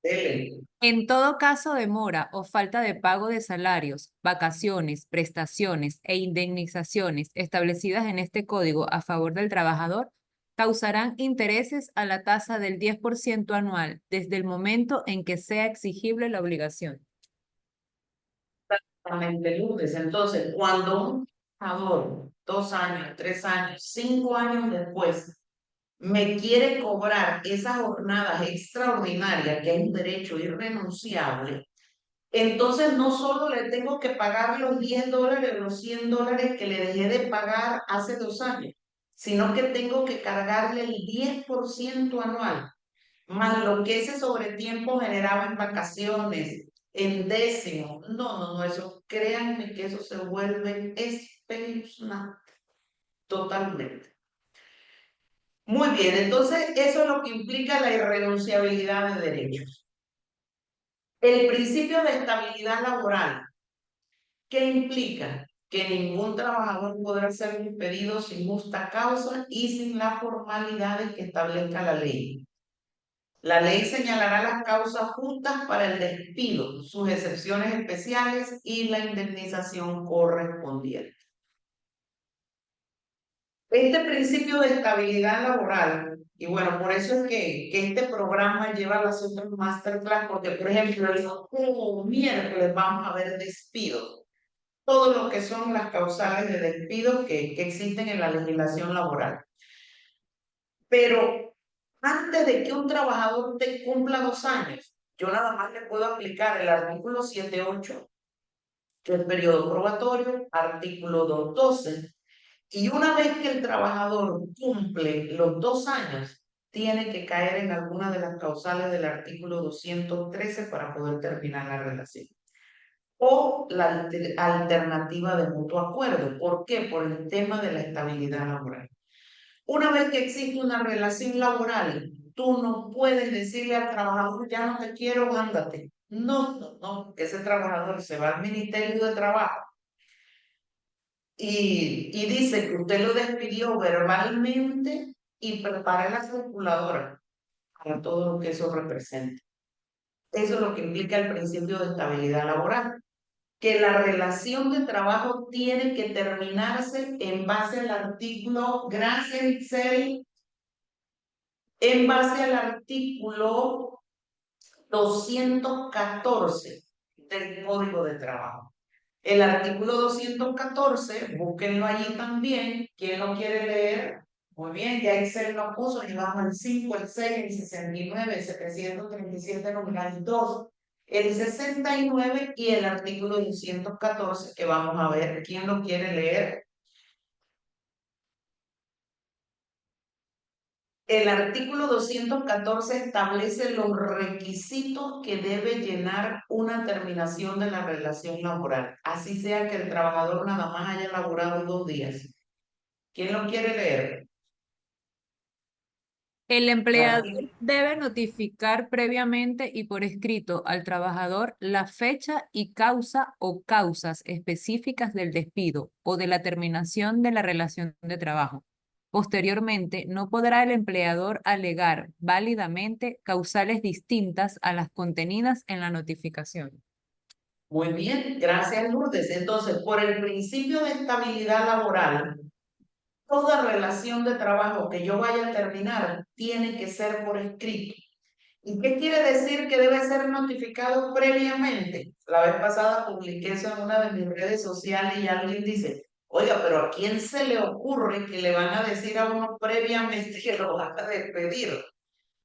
Dele. En todo caso de mora o falta de pago de salarios, vacaciones, prestaciones e indemnizaciones establecidas en este código a favor del trabajador, causarán intereses a la tasa del 10% anual desde el momento en que sea exigible la obligación. Exactamente, Lourdes. Entonces, cuando un trabajador, 2 años, 3 años, 5 años después, me quiere cobrar esas jornadas extraordinarias, que es un derecho irrenunciable, entonces no solo le tengo que pagar los $10, los $100 que le dejé de pagar hace 2 años, sino que tengo que cargarle el 10% anual, más lo que ese sobretiempo generaba en vacaciones, en décimo. No, eso, créanme que eso se vuelve espeluznante, totalmente. Muy bien, entonces eso es lo que implica la irrenunciabilidad de derechos. El principio de estabilidad laboral, ¿qué implica? Que ningún trabajador podrá ser despedido sin justa causa y sin las formalidades que establezca la ley. La ley señalará las causas justas para el despido, sus excepciones especiales y la indemnización correspondiente. Este principio de estabilidad laboral, y bueno, por eso es que este programa lleva las otras masterclass, porque por ejemplo, el miércoles vamos a ver despidos, todo lo que son las causales de despido que existen en la legislación laboral. Pero antes de que un trabajador te cumpla 2 años, yo nada más le puedo aplicar el artículo 7.8, que es el periodo probatorio, artículo 2.12, y una vez que el trabajador cumple los 2 años, tiene que caer en alguna de las causales del artículo 213 para poder terminar la relación. O la alternativa de mutuo acuerdo. ¿Por qué? Por el tema de la estabilidad laboral. Una vez que existe una relación laboral, tú no puedes decirle al trabajador, ya no te quiero, ándate. No. Ese trabajador se va al Ministerio de Trabajo y dice que usted lo despidió verbalmente y prepara la calculadora para todo lo que eso representa. Eso es lo que implica el principio de estabilidad laboral. que la relación de trabajo tiene que terminarse en base al artículo, gracias Excel, en base al artículo 214 del Código de Trabajo. El artículo 214, búsquenlo allí también. ¿Quién lo quiere leer? Muy bien, ya Excel lo puso, llevamos el 5, el 6, el 69, el 737, numeral 2, el 69 y el artículo 214 que vamos a ver. ¿Quién lo quiere leer? El artículo 214 establece los requisitos que debe llenar una terminación de la relación laboral, así sea que el trabajador nada más haya laborado 2 días. ¿Quién lo quiere leer? El empleador Artículo- debe notificar previamente y por escrito al trabajador la fecha y causa o causas específicas del despido o de la terminación de la relación de trabajo. Posteriormente, no podrá el empleador alegar válidamente causales distintas a las contenidas en la notificación. Muy bien, gracias Lourdes. Entonces, por el principio de estabilidad laboral, toda relación de trabajo que yo vaya a terminar tiene que ser por escrito. ¿Y qué quiere decir que debe ser notificado previamente? La vez pasada publiqué eso en una de mis redes sociales y alguien dice, oiga, pero ¿a quién se le ocurre que le van a decir a uno previamente que lo van a despedir?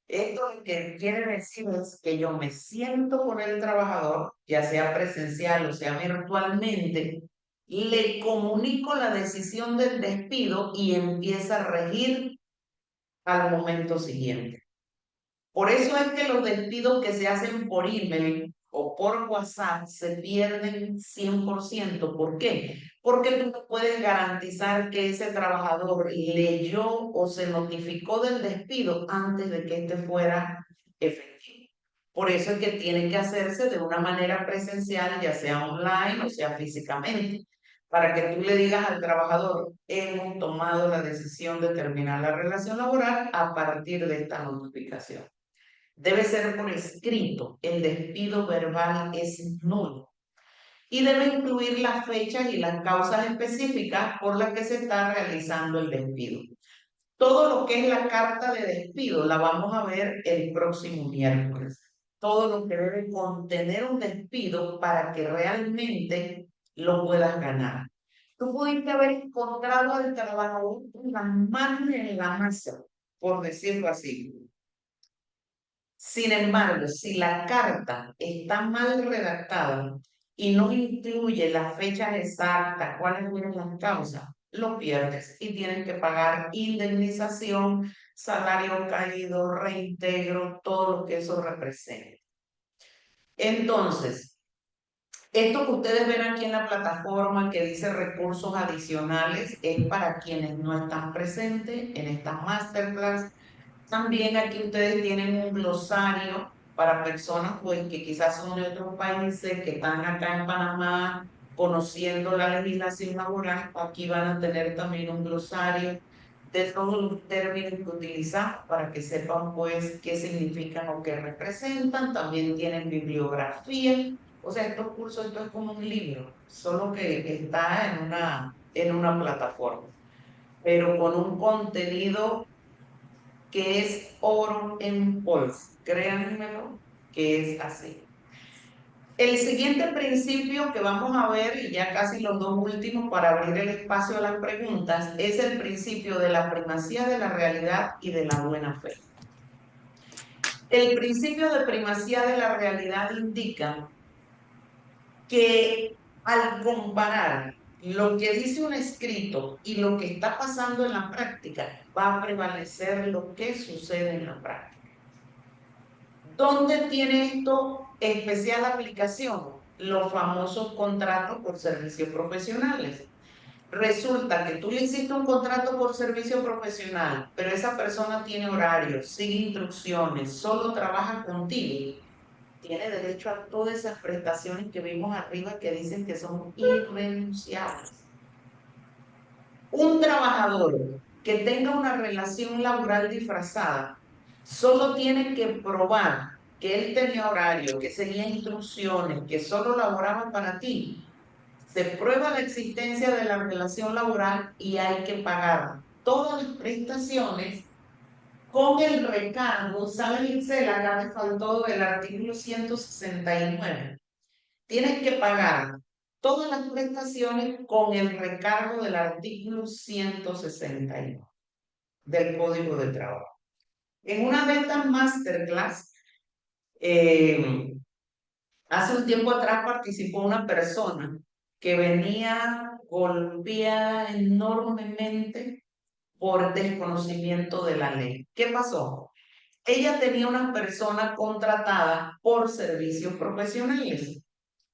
Esto lo que quiere decir es que yo me siento con el trabajador, ya sea presencial o sea virtualmente, le comunico la decisión del despido y empieza a regir al momento siguiente. Por eso es que los despidos que se hacen por email o por WhatsApp se pierden 100%. ¿Por qué? Porque tú no puedes garantizar que ese trabajador leyó o se notificó del despido antes de que este fuera efectivo. Por eso es que tiene que hacerse de una manera presencial, ya sea online o sea físicamente, para que tú le digas al trabajador, hemos tomado la decisión de terminar la relación laboral a partir de esta notificación. Debe ser por escrito, el despido verbal es nulo y debe incluir las fechas y las causas específicas por las que se está realizando el despido. Todo lo que es la carta de despido la vamos a ver el próximo miércoles. Todo lo que debe contener un despido para que realmente lo puedas ganar. Tú pudiste haber encontrado al trabajador con las manos en la masa, por decirlo así. Sin embargo, si la carta está mal redactada y no incluye las fechas exactas, cuáles fueron las causas, lo pierdes y tienes que pagar indemnización, salario caído, reintegro, todo lo que eso representa. Entonces, esto que ustedes ven aquí en la plataforma que dice recursos adicionales es para quienes no están presentes en esta masterclass. También aquí ustedes tienen un glosario para personas pues, que quizás son de otros países, que están acá en Panamá conociendo la legislación laboral. Aquí van a tener también un glosario de todos los términos que utilizamos para que sepan pues qué significan o qué representan. También tienen bibliografía. O sea, estos cursos, esto es como un libro, solo que está en una plataforma, pero con un contenido que es oro en polvo. Créanmelo que es así. El siguiente principio que vamos a ver, y ya casi los dos últimos para abrir el espacio a las preguntas, es el principio de la primacía de la realidad y de la buena fe. El principio de primacía de la realidad indica que al comparar lo que dice un escrito y lo que está pasando en la práctica, va a prevalecer lo que sucede en la práctica. ¿Dónde tiene esto especial aplicación? Los famosos contratos por servicios profesionales. Resulta que tú le hiciste un contrato por servicio profesional, pero esa persona tiene horarios, sigue instrucciones, solo trabaja contigo. Tiene derecho a todas esas prestaciones que vimos arriba que dicen que son irrenunciables. Un trabajador que tenga una relación laboral disfrazada solo tiene que probar que él tenía horario, que seguía instrucciones, que solo laboraba para ti, se prueba la existencia de la relación laboral y hay que pagar todas las prestaciones con el recargo. ¿Sabes, Excel? Acá me faltó el artículo 169. Tienes que pagar todas las prestaciones con el recargo del artículo 169 del Código de Trabajo. En una de estas masterclass, hace un tiempo atrás participó una persona que venía golpeada enormemente por desconocimiento de la ley. ¿Qué pasó? Ella tenía una persona contratada por servicios profesionales.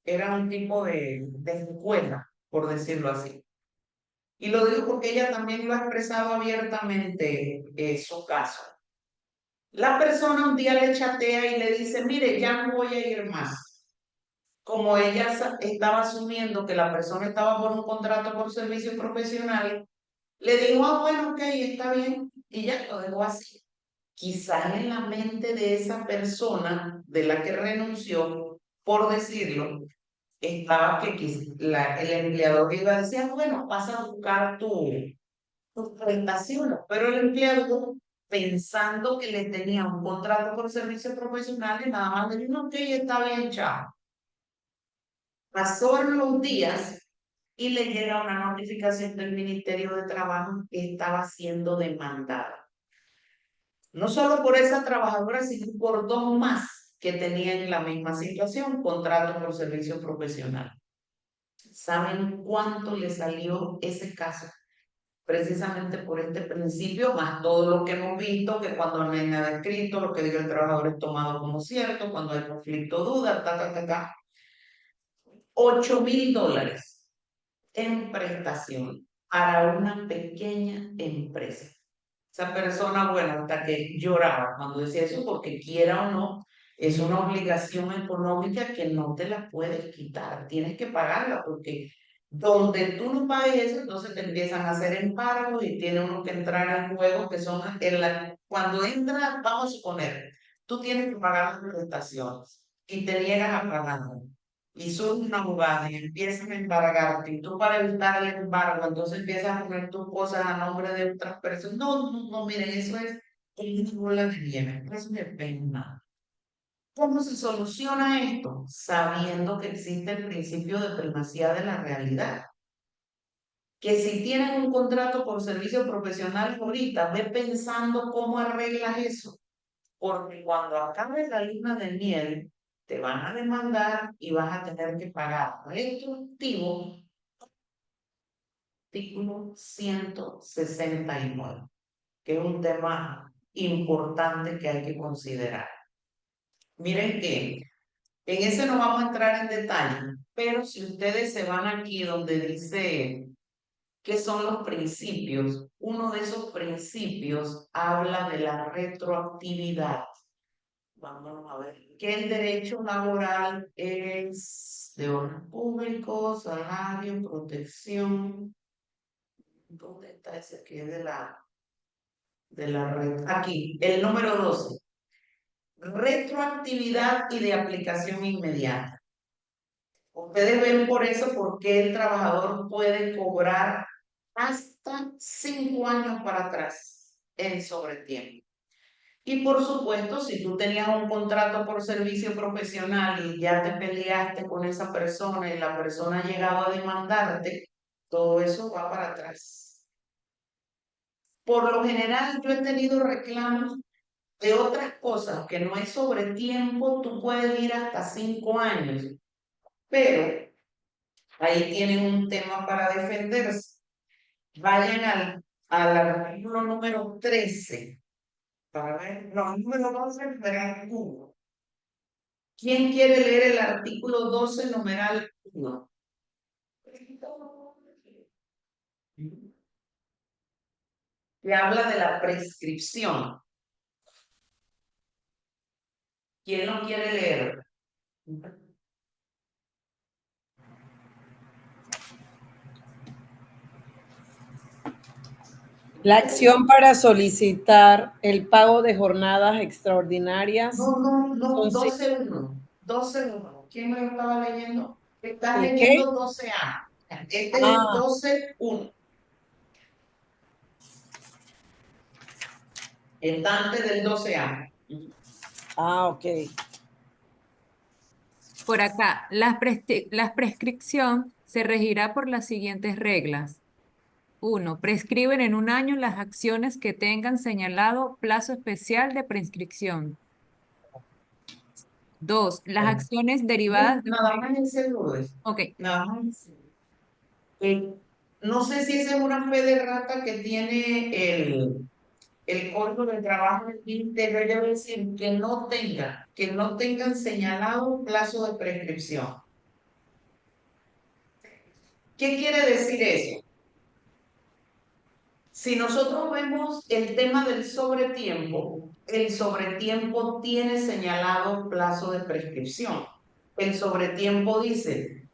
Era un tipo de escuela, por decirlo así. Y lo digo porque ella también lo ha expresado abiertamente su caso. La persona un día le chatea y le dice, mire, ya no voy a ir más. Como ella estaba asumiendo que la persona estaba por un contrato por servicio profesional, le dijo, ah, bueno, ok, está bien, y ya lo dejó así. Quizás en la mente de esa persona de la que renunció, por decirlo, estaba que el empleador iba a decir, ah, bueno, vas a buscar tus prestaciones, pero el empleador, pensando que le tenía un contrato por servicios profesionales, nada más le dijo, ok, está bien, chao. Pasaron los días y le llega una notificación del Ministerio de Trabajo que estaba siendo demandada. No solo por esa trabajadora, sino por dos más que tenían la misma situación, contrato por servicio profesional. ¿Saben cuánto le salió ese caso? Precisamente por este principio, más todo lo que hemos visto, que cuando no hay nada escrito, lo que diga el trabajador es tomado como cierto, cuando hay conflicto, duda, ta. $8,000 en prestación para una pequeña empresa. Esa persona, bueno, hasta que lloraba cuando decía eso, porque quiera o no, es una obligación económica que no te la puedes quitar, tienes que pagarla, porque donde tú no pagues eso, entonces te empiezan a hacer embargos y tiene uno que entrar al juego, que son, cuando entra, vamos a suponer, tú tienes que pagar las prestaciones y te niegas a pagarlo y sos una abogada y empiezan a embargarte, y tú para evitar el embargo, entonces empiezas a poner tus cosas a nombre de otras personas. No, miren, eso es una bola de nieve, eso no es pena. ¿Cómo se soluciona esto? Sabiendo que existe el principio de primacía de la realidad. Que si tienen un contrato por servicio profesional ahorita, ve pensando cómo arreglas eso. Porque cuando acabe la luna de miel, te van a demandar y vas a tener que pagar retroactivo, artículo 169, que es un tema importante que hay que considerar. Miren que en ese no vamos a entrar en detalle, pero si ustedes se van aquí donde dice qué son los principios, uno de esos principios habla de la retroactividad. Vamos a ver, que el derecho laboral es de orden público, salario, protección. ¿Dónde está ese que es de la red? Aquí, el número 12. Retroactividad y de aplicación inmediata. Ustedes ven por eso por qué el trabajador puede cobrar hasta 5 años para atrás en sobretiempo. Y por supuesto, si tú tenías un contrato por servicio profesional y ya te peleaste con esa persona y la persona ha llegado a demandarte, todo eso va para atrás. Por lo general, yo he tenido reclamos de otras cosas que no es sobre tiempo, tú puedes ir hasta 5 años, pero ahí tienen un tema para defenderse. Vayan al artículo número 13. Para ver, no, número 12, numeral 1. ¿Quién quiere leer el artículo 12, numeral 1? Que habla de la prescripción. ¿Quién lo quiere leer? La acción para solicitar el pago de jornadas extraordinarias No, son 12.1. 12.1. ¿Quién me lo estaba leyendo? Estás ¿el qué? leyendo 12A. Este es el Ah, 12.1. Está antes del 12A. ok. Por acá, la prescripción se regirá por las siguientes reglas. 1. Prescriben en un año las acciones que tengan señalado plazo especial de prescripción. 2. Las acciones derivadas de... Nada más ese Lourdes. Ok, Nada más ese. No sé si esa es una fe de rata que tiene el código de trabajo del ministerio, debe decir que no tengan señalado plazo de prescripción. ¿Qué quiere decir eso? Si nosotros vemos el tema del sobretiempo, el sobretiempo tiene señalado plazo de prescripción. El sobretiempo dice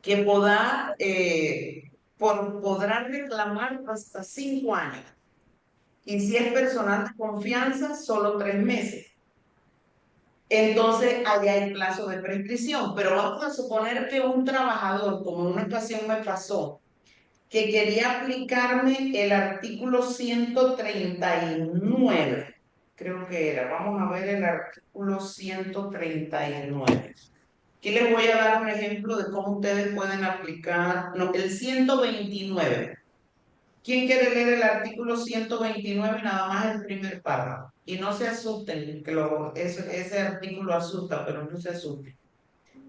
que podrá reclamar hasta 5 años. Y si es personal de confianza, solo 3 meses. Entonces, allá hay plazo de prescripción. Pero vamos a suponer que un trabajador, como en una ocasión me pasó, que quería aplicarme el artículo 139, creo que era. Vamos a ver el artículo 139. Aquí les voy a dar un ejemplo de cómo ustedes pueden aplicar, no, el 129. ¿Quién quiere leer el artículo 129? Nada más el primer párrafo. Y no se asusten, que ese artículo asusta, pero no se asusten.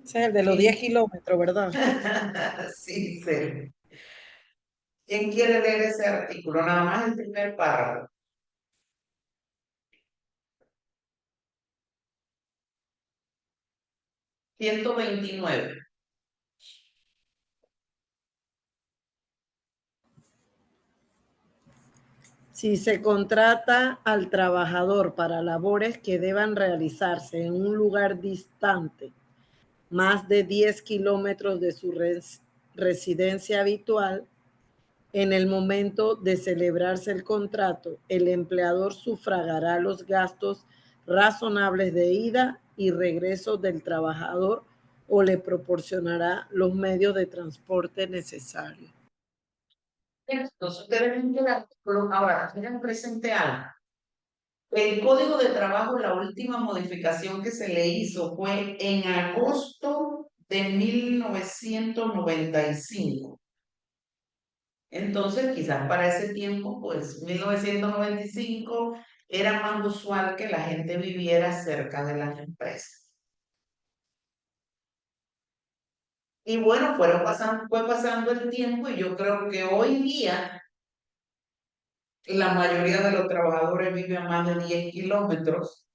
Ese es el de los 10 kilómetros, ¿verdad? Sí, sí. ¿Quién quiere leer ese artículo? Nada más el primer párrafo. 129. Si se contrata al trabajador para labores que deban realizarse en un lugar distante, más de 10 kilómetros de su residencia habitual, en el momento de celebrarse el contrato, el empleador sufragará los gastos razonables de ida y regreso del trabajador o le proporcionará los medios de transporte necesarios. Entonces, ustedes ven que el artículo, ahora, tengan presente algo. El Código de Trabajo, la última modificación que se le hizo fue en agosto de 1995. Entonces, quizás para ese tiempo, pues 1995 era más usual que la gente viviera cerca de las empresas. Y bueno, fue pasando el tiempo y yo creo que hoy día la mayoría de los trabajadores viven a más de 10 kilómetros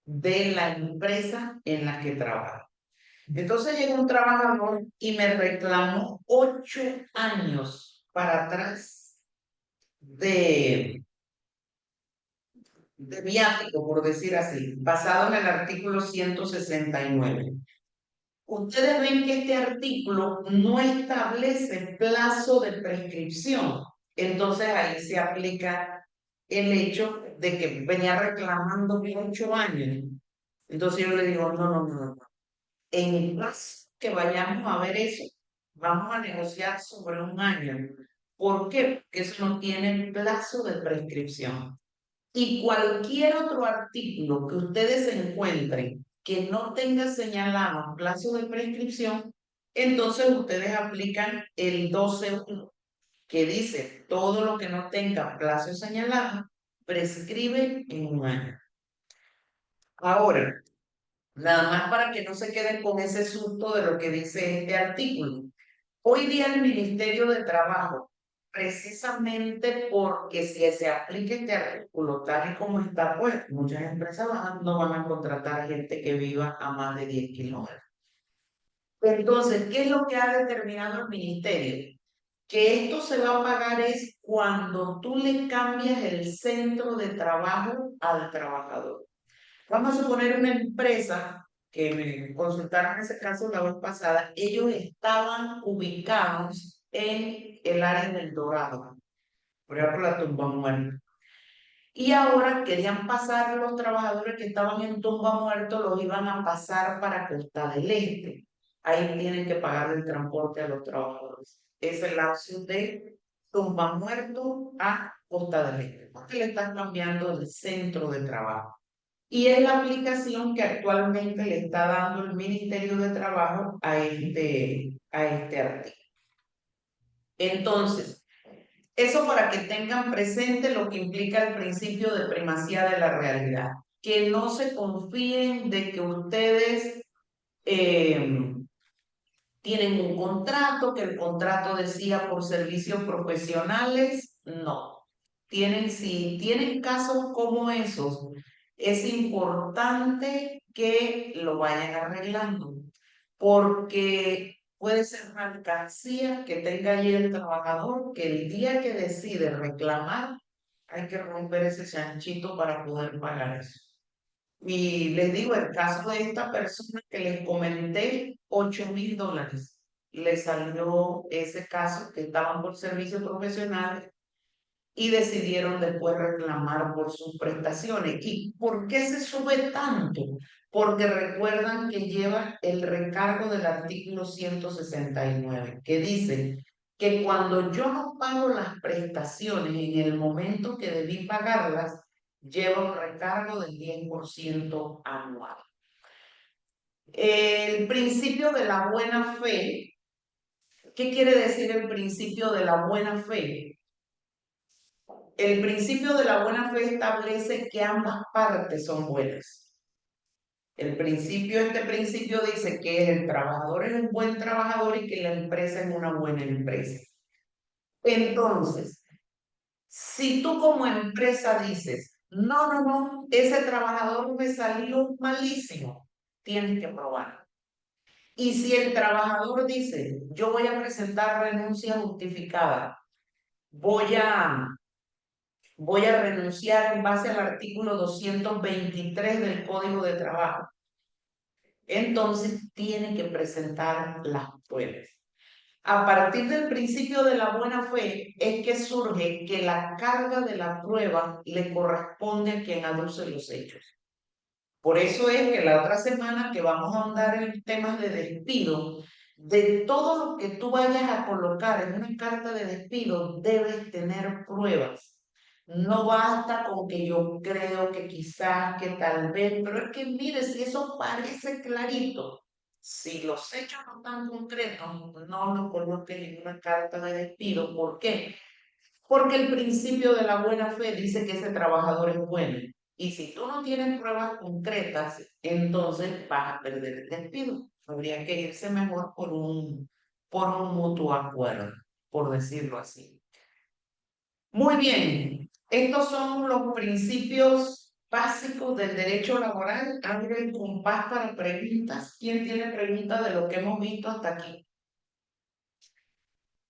de la empresa en la que trabaja. Entonces llegó un trabajador y me reclamó 8 años para atrás de viático, por decir así, basado en el artículo 169. Ustedes ven que este artículo no establece plazo de prescripción. Entonces ahí se aplica el hecho de que venía reclamando 8 años. Entonces yo le digo, no. En el caso que vayamos a ver eso, vamos a negociar sobre un año. ¿Por qué? Porque eso no tiene plazo de prescripción. Y cualquier otro artículo que ustedes encuentren que no tenga señalado plazo de prescripción, entonces ustedes aplican el 12.1, que dice todo lo que no tenga plazo señalado prescribe en un año. Ahora, nada más para que no se queden con ese susto de lo que dice este artículo. Hoy día el Ministerio de Trabajo, precisamente porque si se aplica este artículo tal y como está, pues muchas empresas no van a contratar gente que viva a más de 10 kilómetros. Entonces, ¿qué es lo que ha determinado el Ministerio? Que esto se va a pagar es cuando tú le cambias el centro de trabajo al trabajador. Vamos a suponer una empresa que me consultaron en ese caso la vez pasada, ellos estaban ubicados en el área del Dorado. prueba por la tumba muerta. Y ahora querían pasar los trabajadores que estaban en tumba muerto, los iban a pasar para Costa del Este. Ahí tienen que pagar el transporte a los trabajadores. Es el lapso de tumba muerto a Costa del Este, porque le están cambiando el centro de trabajo. Y es la aplicación que actualmente le está dando el Ministerio de Trabajo a este artículo. Entonces, eso para que tengan presente lo que implica el principio de primacía de la realidad. Que no se confíen de que ustedes tienen un contrato, que el contrato decía por servicios profesionales. No. Si tienen casos como esos, es importante que lo vayan arreglando, porque puede ser mercancía que tenga allí el trabajador, que el día que decide reclamar, hay que romper ese chanchito para poder pagar eso. Y les digo, el caso de esta persona que les comenté, $8,000. Le salió ese caso que estaban por servicios profesionales y decidieron después reclamar por sus prestaciones. ¿Y por qué se sube tanto? Porque recuerdan que lleva el recargo del artículo 169, que dice que cuando yo no pago las prestaciones en el momento que debí pagarlas, lleva un recargo del 10% anual. El principio de la buena fe. ¿Qué quiere decir el principio de la buena fe? El principio de la buena fe establece que ambas partes son buenas. Este principio dice que el trabajador es un buen trabajador y que la empresa es una buena empresa. Entonces, si tú como empresa dices, no, ese trabajador me salió malísimo, tienes que probar. Y si el trabajador dice, yo voy a presentar renuncia justificada, voy a renunciar en base al artículo 223 del Código de Trabajo, entonces tiene que presentar las pruebas. A partir del principio de la buena fe es que surge que la carga de la prueba le corresponde a quien aduce los hechos. Por eso es que la otra semana que vamos a andar en temas de despido, de todo lo que tú vayas a colocar en una carta de despido, debes tener pruebas. No basta con que yo creo que quizás, que tal vez, pero es que mire, si eso parece clarito, si los hechos no están concretos, no lo coloques en una carta de despido. ¿Por qué? Porque el principio de la buena fe dice que ese trabajador es bueno. Y si tú no tienes pruebas concretas, entonces vas a perder el despido. Habría que irse mejor por un mutuo acuerdo, por decirlo así. Muy bien, estos son los principios básicos del derecho laboral. Abro el compás para preguntas. ¿Quién tiene preguntas de lo que hemos visto hasta aquí?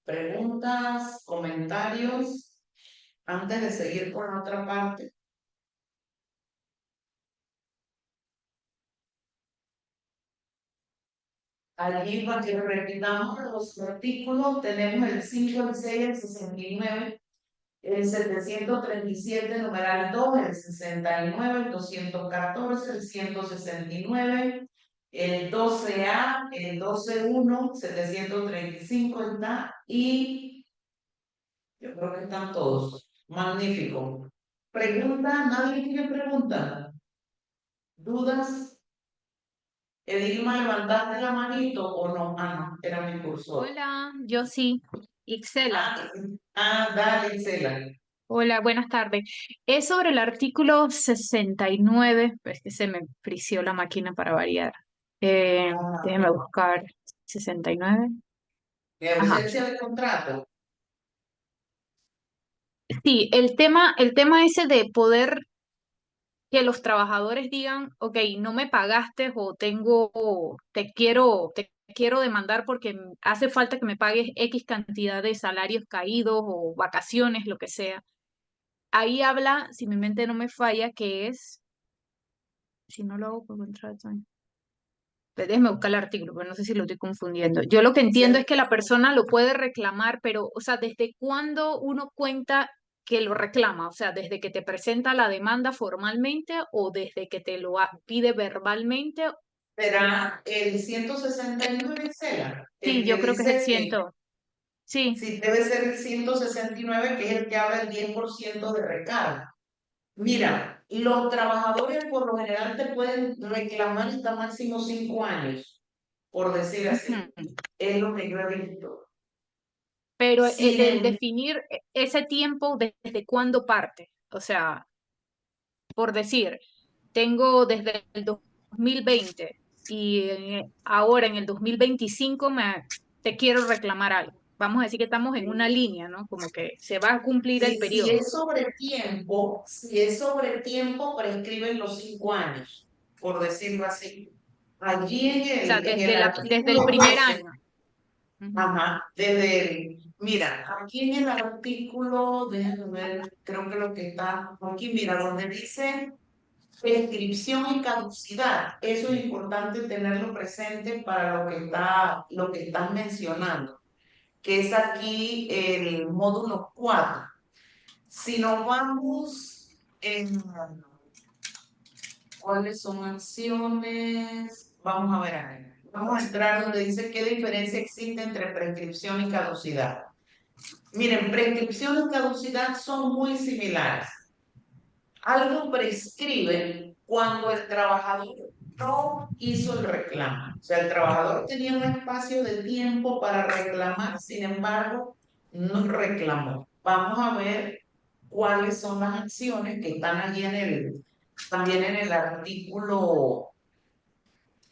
Preguntas, comentarios, antes de seguir por la otra parte. Allí, para que repitamos los artículos, tenemos el 5, el 6, el 69, el 737, numeral 2, el 69, el 214, el 169, el 12A, el 12.1, 735 está, y yo creo que están todos. Magnífico. ¿Pregunta? ¿Nadie tiene pregunta? ¿Dudas? Edilma, ¿levantaste la manito o no? Ah, no, era mi cursor. Hola, yo sí, Ixela. Dale, Isela. Hola, buenas tardes. Es sobre el artículo 69, es que se me frició la máquina para variar. Déjeme buscar 69. De Ajá. ausencia de contrato. Sí, el tema ese de poder que los trabajadores digan, ok, no me pagaste o te quiero demandar porque hace falta que me pagues X cantidad de salarios caídos o vacaciones, lo que sea. Ahí habla, si mi mente no me falla, que es, si no lo hago por contrato. Déjeme buscar el artículo, pero no sé si lo estoy confundiendo. Yo lo que entiendo es que la persona lo puede reclamar, pero, o sea, ¿desde cuándo uno cuenta que lo reclama? O sea, desde que te presenta la demanda formalmente o desde que te lo pide verbalmente. Será el 169, Cela, Sí, el que yo creo que es el dice, 100. Sí. sí, debe ser el 169, que es el que habla del 10% de recarga. Mira, los trabajadores por lo general te pueden reclamar hasta máximo 5 años, por decir así. Ujú. Es lo que yo he visto. Pero Sin el em- definir ese tiempo desde cuándo parte, o sea, por decir, tengo desde el 2020 y ahora en el 2025 te quiero reclamar algo. Vamos a decir que estamos en una línea, ¿no? Como que se va a cumplir el si periodo. es sobre tiempo, si es sobre tiempo, prescriben los 5 años, por decirlo así. Allí O sea, en el desde el artículo primer 12, año. Ujú. ajá, mira, aquí en el artículo, déjame ver, creo que lo que está aquí, mira, donde dice prescripción y caducidad, eso es importante tenerlo presente para lo que están mencionando, que es aquí el módulo 4. Si nos vamos en cuáles son acciones, vamos a ver ahí. Vamos a entrar donde dice qué diferencia existe entre prescripción y caducidad. Miren, prescripción y caducidad son muy similares. Algo prescribe cuando el trabajador no hizo el reclamo. O sea, el trabajador tenía un espacio de tiempo para reclamar, sin embargo, no reclamó. Vamos a ver cuáles son las acciones que están allí también en el artículo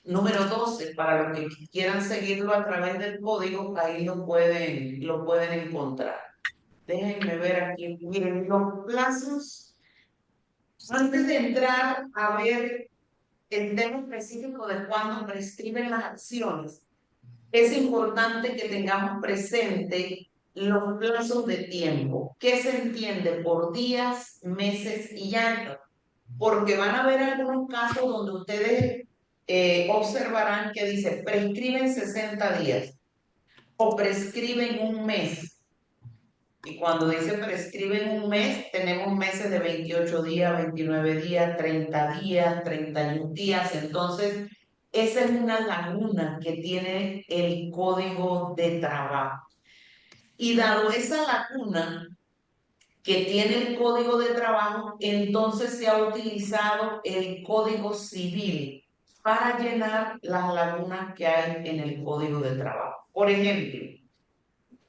número 12, para los que quieran seguirlo a través del código, ahí lo pueden encontrar. Déjenme ver aquí. Miren, los plazos. Antes de entrar a ver el tema específico de cuándo prescriben las acciones, es importante que tengamos presente los plazos de tiempo. ¿Qué se entiende por días, meses y años? Porque van a haber algunos casos donde ustedes observarán que dice prescriben 60 días o prescriben un mes. Y cuando dice prescriben un mes, tenemos meses de 28 días, 29 días, 30 días, 31 días. Entonces, esa es una laguna que tiene el código de trabajo. Y dado esa laguna que tiene el código de trabajo, entonces se ha utilizado el código civil para llenar las lagunas que hay en el código de trabajo. Por ejemplo,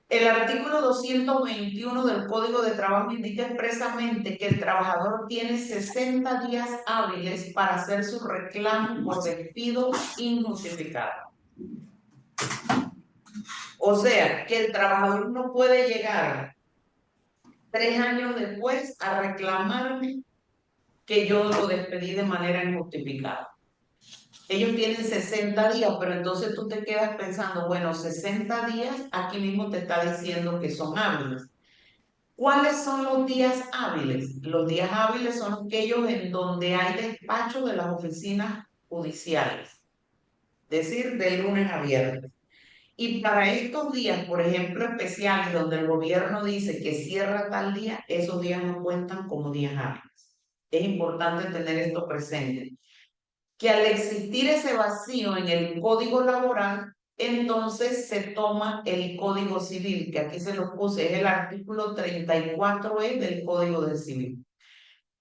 el artículo 221 del Código de Trabajo indica expresamente que el trabajador tiene 60 días hábiles para hacer su reclamo por despido injustificado. O sea, que el trabajador no puede llegar 3 años después a reclamarme que yo lo despedí de manera injustificada. Ellos tienen 60 días, pero entonces tú te quedas pensando, bueno, 60 días, aquí mismo te está diciendo que son hábiles. ¿Cuáles son los días hábiles? Los días hábiles son aquellos en donde hay despacho de las oficinas judiciales, es decir, de lunes a viernes. Y para estos días, por ejemplo, especiales, donde el gobierno dice que cierra tal día, esos días no cuentan como días hábiles. Es importante tener esto presente, que al existir ese vacío en el código laboral, entonces se toma el Código Civil, que aquí se lo puse, es el artículo 34E del Código del Civil.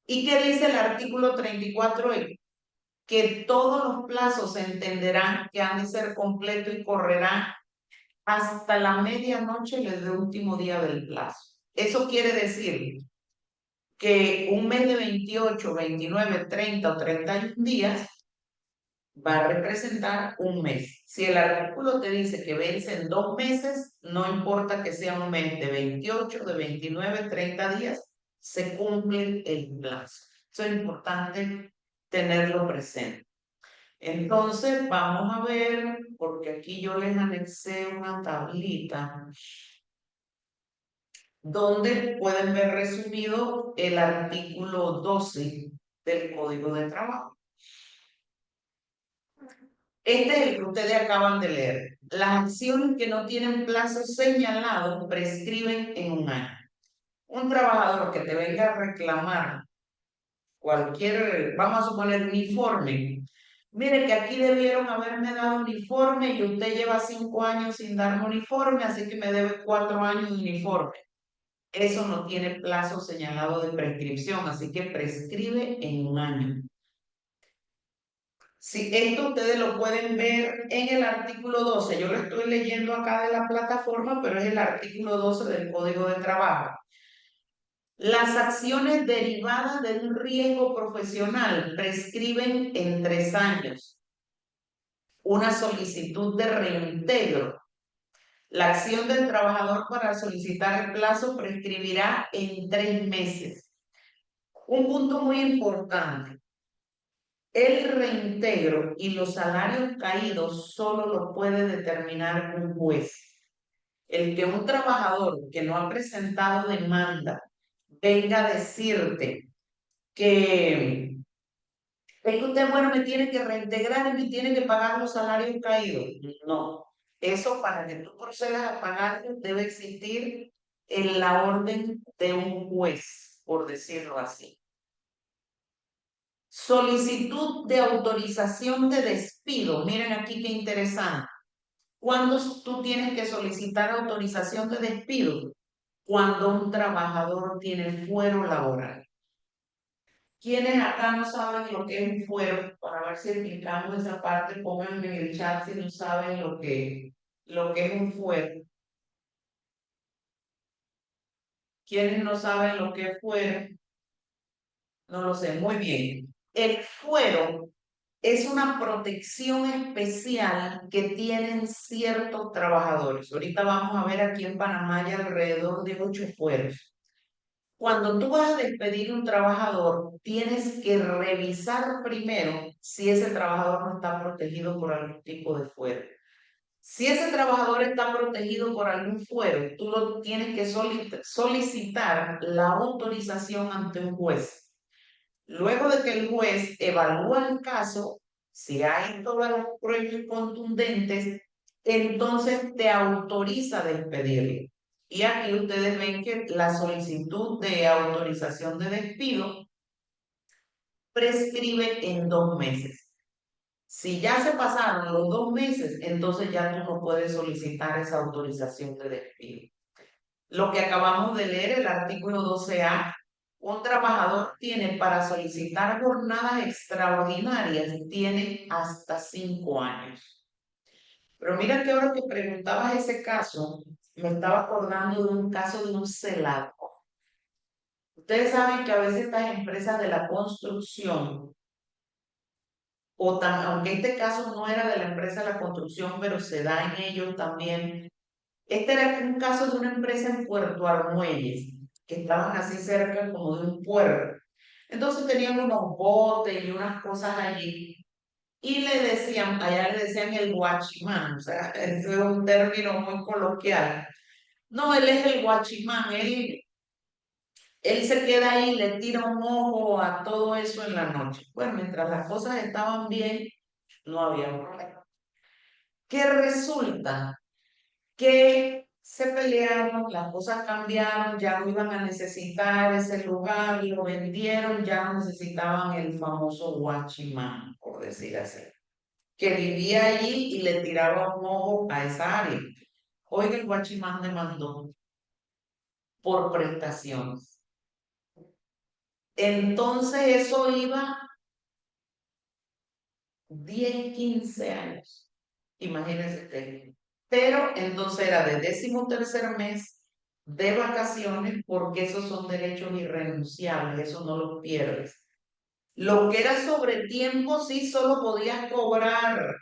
¿Y qué dice el artículo 34E? Que todos los plazos se entenderán que han de ser completos y correrán hasta la medianoche del último día del plazo. Eso quiere decir que un mes de 28, 29, 30 o 31 días va a representar un mes. Si el artículo te dice que vence en 2 meses, no importa que sea un mes de 28, de 29, 30 días, se cumple el plazo. Eso es importante tenerlo presente. Entonces, vamos a ver, porque aquí yo les anexé una tablita donde pueden ver resumido el artículo 12 del Código de Trabajo. Este es el que ustedes acaban de leer. Las acciones que no tienen plazo señalado prescriben en un año. Un trabajador que te venga a reclamar cualquier, vamos a suponer, uniforme. Mire que aquí debieron haberme dado uniforme y usted lleva 5 años sin darme uniforme, así que me debe 4 años de uniforme. Eso no tiene plazo señalado de prescripción, así que prescribe en 1 año. Sí, esto ustedes lo pueden ver en el artículo 12. Yo lo estoy leyendo acá de la plataforma, pero es el artículo 12 del Código de Trabajo. Las acciones derivadas de un riesgo profesional prescriben en 3 años. Una solicitud de reintegro. La acción del trabajador para solicitar el plazo prescribirá en 3 meses. Un punto muy importante. El reintegro y los salarios caídos solo lo puede determinar un juez. El que un trabajador que no ha presentado demanda venga a decirte que es que usted, bueno, me tiene que reintegrar y me tiene que pagar los salarios caídos. No, eso para que tú procedas a pagarlo debe existir en la orden de un juez, por decirlo así. Solicitud de autorización de despido. Miren aquí qué interesante. ¿Cuándo tú tienes que solicitar autorización de despido? Cuando un trabajador tiene fuero laboral. ¿Quiénes acá no saben lo que es un fuero? Para ver si explicamos esa parte, pónganme en el chat si no saben lo que es un fuero. ¿Quiénes no saben lo que es fuero? No lo sé, muy bien. El fuero es una protección especial que tienen ciertos trabajadores. Ahorita vamos a ver aquí en Panamá hay alrededor de 8 fueros. Cuando tú vas a despedir un trabajador, tienes que revisar primero si ese trabajador no está protegido por algún tipo de fuero. Si ese trabajador está protegido por algún fuero, tú lo tienes que solicitar la autorización ante un juez. Luego de que el juez evalúa el caso, si hay todas las pruebas contundentes, entonces te autoriza a despedirlo. Y aquí ustedes ven que la solicitud de autorización de despido prescribe en 2 meses. Si ya se pasaron los 2 meses, entonces ya tú no puedes solicitar esa autorización de despido. Lo que acabamos de leer, el artículo 12A, un trabajador tiene para solicitar jornadas extraordinarias, tiene hasta 5 años. Pero mira que ahora que preguntabas ese caso, me estaba acordando de un caso de un celador. Ustedes saben que a veces estas empresas de la construcción, aunque este caso no era de la empresa de la construcción, pero se da en ellos también. Este era un caso de una empresa en Puerto Armuelles, que estaban así cerca como de un puerto. Entonces tenían unos botes y unas cosas allí. Y le decían, allá le decían el guachimán, o sea, ese es un término muy coloquial. No, él es el guachimán, él se queda ahí y le tira un ojo a todo eso en la noche. Bueno, mientras las cosas estaban bien, no había problema. ¿Qué resulta? Que se pelearon, las cosas cambiaron, ya no iban a necesitar ese lugar, lo vendieron, ya no necesitaban el famoso guachimán, por decir así, que vivía allí y le tiraba un ojo a esa área. Oiga, el guachimán demandó por prestaciones. Entonces eso iba 10, 15 años. Imagínense usted. Pero entonces era de 13º mes de vacaciones porque esos son derechos irrenunciables, eso no los pierdes. Lo que era sobre tiempo sí solo podías cobrar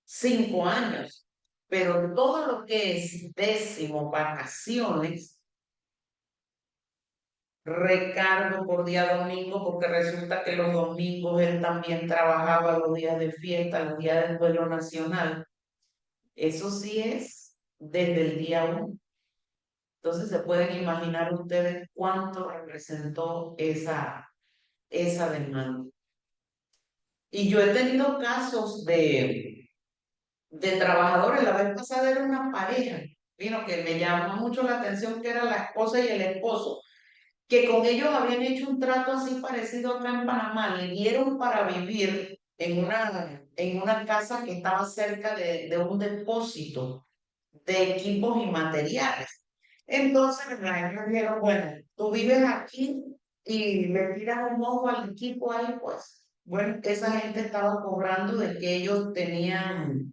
5 años, pero todo lo que es vacaciones, recargo por día domingo, porque resulta que los domingos él también trabajaba los días de fiesta, los días del duelo nacional. Eso sí es desde el día 1. Entonces se pueden imaginar ustedes cuánto representó esa demanda. Y yo he tenido casos de trabajadores, la vez pasada era una pareja vino que me llamó mucho la atención, que era la esposa y el esposo, que con ellos habían hecho un trato así parecido acá en Panamá, le dieron para vivir en una casa que estaba cerca de un depósito de equipos y materiales. Entonces, ellos dijeron, bueno, tú vives aquí y le tiras un ojo al equipo ahí, pues. Bueno, esa gente estaba cobrando de que ellos tenían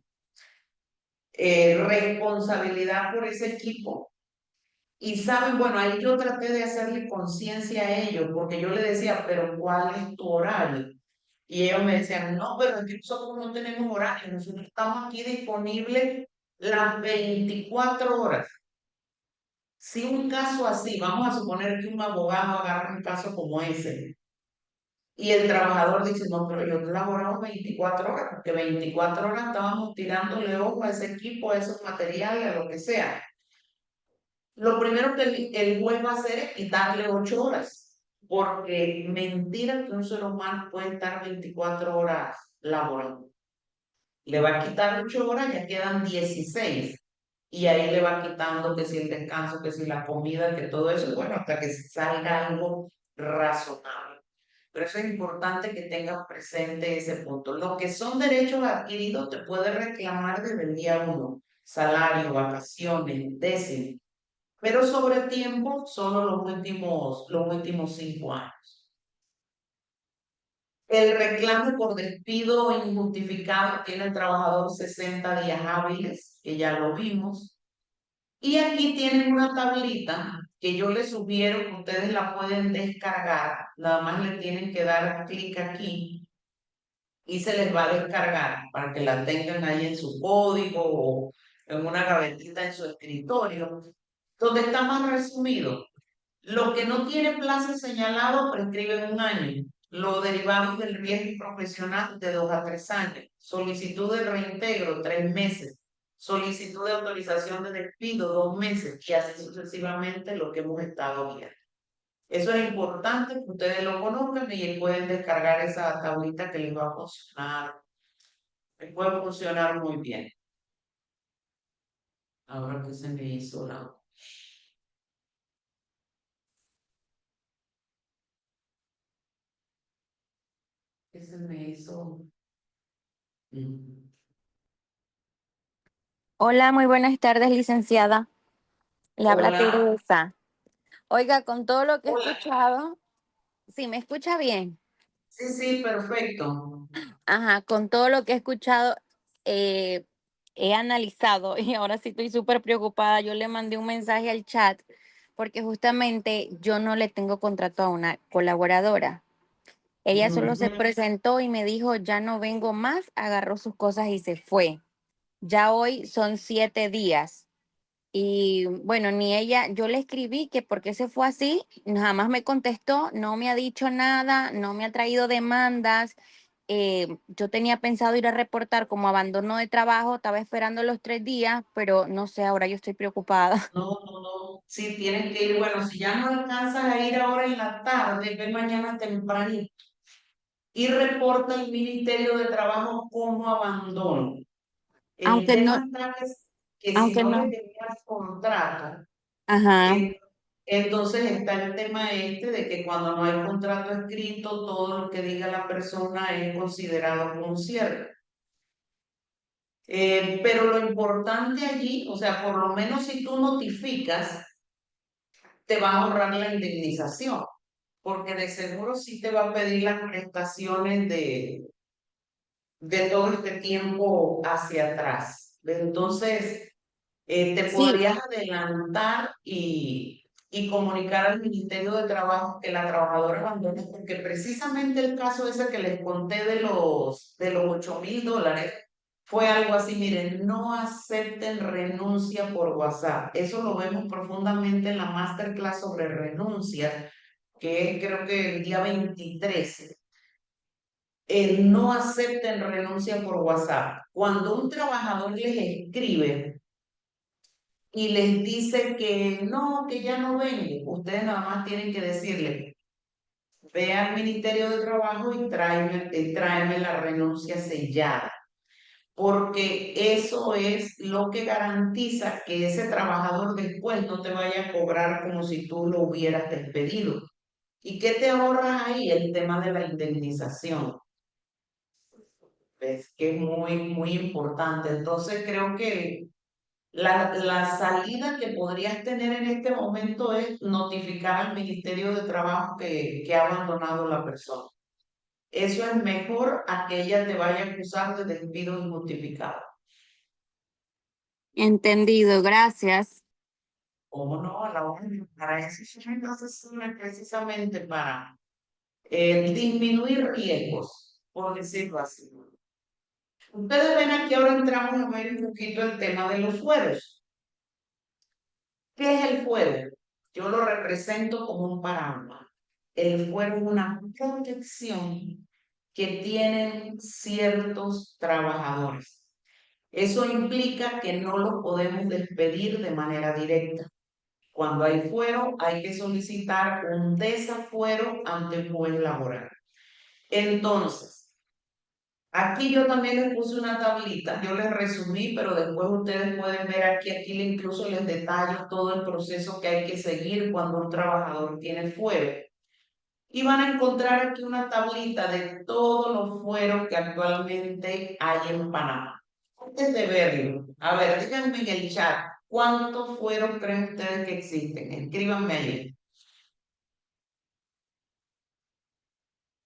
responsabilidad por ese equipo. Y saben, bueno, ahí yo traté de hacerle conciencia a ellos, porque yo le decía, pero ¿cuál es tu horario? Y ellos me decían, no, pero es que nosotros no tenemos horario, nosotros estamos aquí disponibles las 24 horas. Si un caso así, vamos a suponer que un abogado agarra un caso como ese, y el trabajador dice, no, pero yo laboramos 24 horas, porque 24 horas estábamos tirándole ojo a ese equipo, a esos materiales, a lo que sea. Lo primero que el juez va a hacer es quitarle 8 horas, porque mentira que un ser humano puede estar 24 horas laborando. Le va a quitar 8 horas, ya quedan 16. Y ahí le va quitando que si el descanso, que si la comida, que todo eso, bueno, hasta que salga algo razonable. Pero eso es importante que tengas presente ese punto. Lo que son derechos adquiridos te puede reclamar desde el día uno: salario, vacaciones, décimo, pero sobre tiempo solo los últimos 5 años. El reclamo por despido injustificado tiene el trabajador 60 días hábiles, que ya lo vimos. Y aquí tienen una tablita que yo les sugiero que ustedes la pueden descargar. Nada más le tienen que dar clic aquí y se les va a descargar para que la tengan ahí en su código o en una gavetita en su escritorio, donde está más resumido. Lo que no tiene plazo señalado prescribe en 1 año. Lo derivado del riesgo profesional de 2 a 3 años. Solicitud de reintegro, 3 meses. Solicitud de autorización de despido, 2 meses. Y así sucesivamente lo que hemos estado viendo. Eso es importante que ustedes lo conozcan y pueden descargar esa tablita que les va a funcionar. Les puede funcionar muy bien. Ahora que se me hizo la... ¿Qué se me hizo? Mm. Hola, muy buenas tardes, licenciada. Le habla Hola. Teresa. Oiga, con todo lo que he Hola. escuchado, sí, me escucha bien. Sí, sí, perfecto. Ajá, con todo lo que he escuchado, eh, he analizado y ahora sí estoy súper preocupada. Yo le mandé un mensaje al chat porque justamente yo no le tengo contrato a una colaboradora. Ella solo se Ujú. presentó y me dijo, ya no vengo más, agarró sus cosas y se fue. Ya hoy son 7 días. Y bueno, ni ella, yo le escribí que por qué se fue así, jamás me contestó, no me ha dicho nada, no me ha traído demandas. Yo tenía pensado ir a reportar como abandono de trabajo, estaba esperando los 3 días, pero no sé, ahora yo estoy preocupada. No, no, no. Sí, tienes que ir. Bueno, si ya no alcanzas a ir ahora en la tarde, ve mañana temprano y reporta al Ministerio de Trabajo como abandono. El Aunque no, tema está que si aunque no le no, tenías contrato, ajá, eh, entonces está el tema este de que cuando no hay contrato escrito, todo lo que diga la persona es considerado como cierto. Pero lo importante allí, o sea, por lo menos si tú notificas, te va a ahorrar la indemnización, porque de seguro sí te va a pedir las prestaciones de todo este tiempo hacia atrás. Entonces, te sí, podrías adelantar y comunicar al Ministerio de Trabajo que la trabajadora abandone, porque precisamente el caso ese que les conté de los $8,000 fue algo así. Miren, no acepten renuncia por WhatsApp. Eso lo vemos profundamente en la masterclass sobre renuncia, que es creo que el día 23. No acepten renuncia por WhatsApp. Cuando un trabajador les escribe y les dice que no, que ya no vengue, ustedes nada más tienen que decirle, ve al Ministerio de Trabajo y tráeme la renuncia sellada. porque eso es lo que garantiza que ese trabajador después no te vaya a cobrar como si tú lo hubieras despedido. ¿Y qué te ahorras ahí? El tema de la indemnización. ¿Ves? Que es muy importante. Entonces creo que la salida que podrías tener en este momento es notificar al Ministerio de Trabajo que ha abandonado la persona. Eso es mejor a que ella te vaya a acusar de despido injustificado. Entendido, gracias. ¿Cómo no? A la hora para eso son entonces precisamente para disminuir riesgos, por decirlo así. Ustedes ven aquí ahora entramos a ver un poquito el tema de los fueros. ¿Qué es el fuero? Yo lo represento como un paraguas. El fuero es una protección que tienen ciertos trabajadores. Eso implica que no los podemos despedir de manera directa. Cuando hay fuero, hay que solicitar un desafuero ante el juez laboral. Entonces, aquí yo también les puse una tablita, yo les resumí, pero después ustedes pueden ver aquí incluso les detallo todo el proceso que hay que seguir cuando un trabajador tiene fuero. Y van a encontrar aquí una tablita de todos los fueros que actualmente hay en Panamá. Antes de verlo, a ver, díganme en el chat, ¿cuántos fueros creen ustedes que existen? Escríbanme ahí.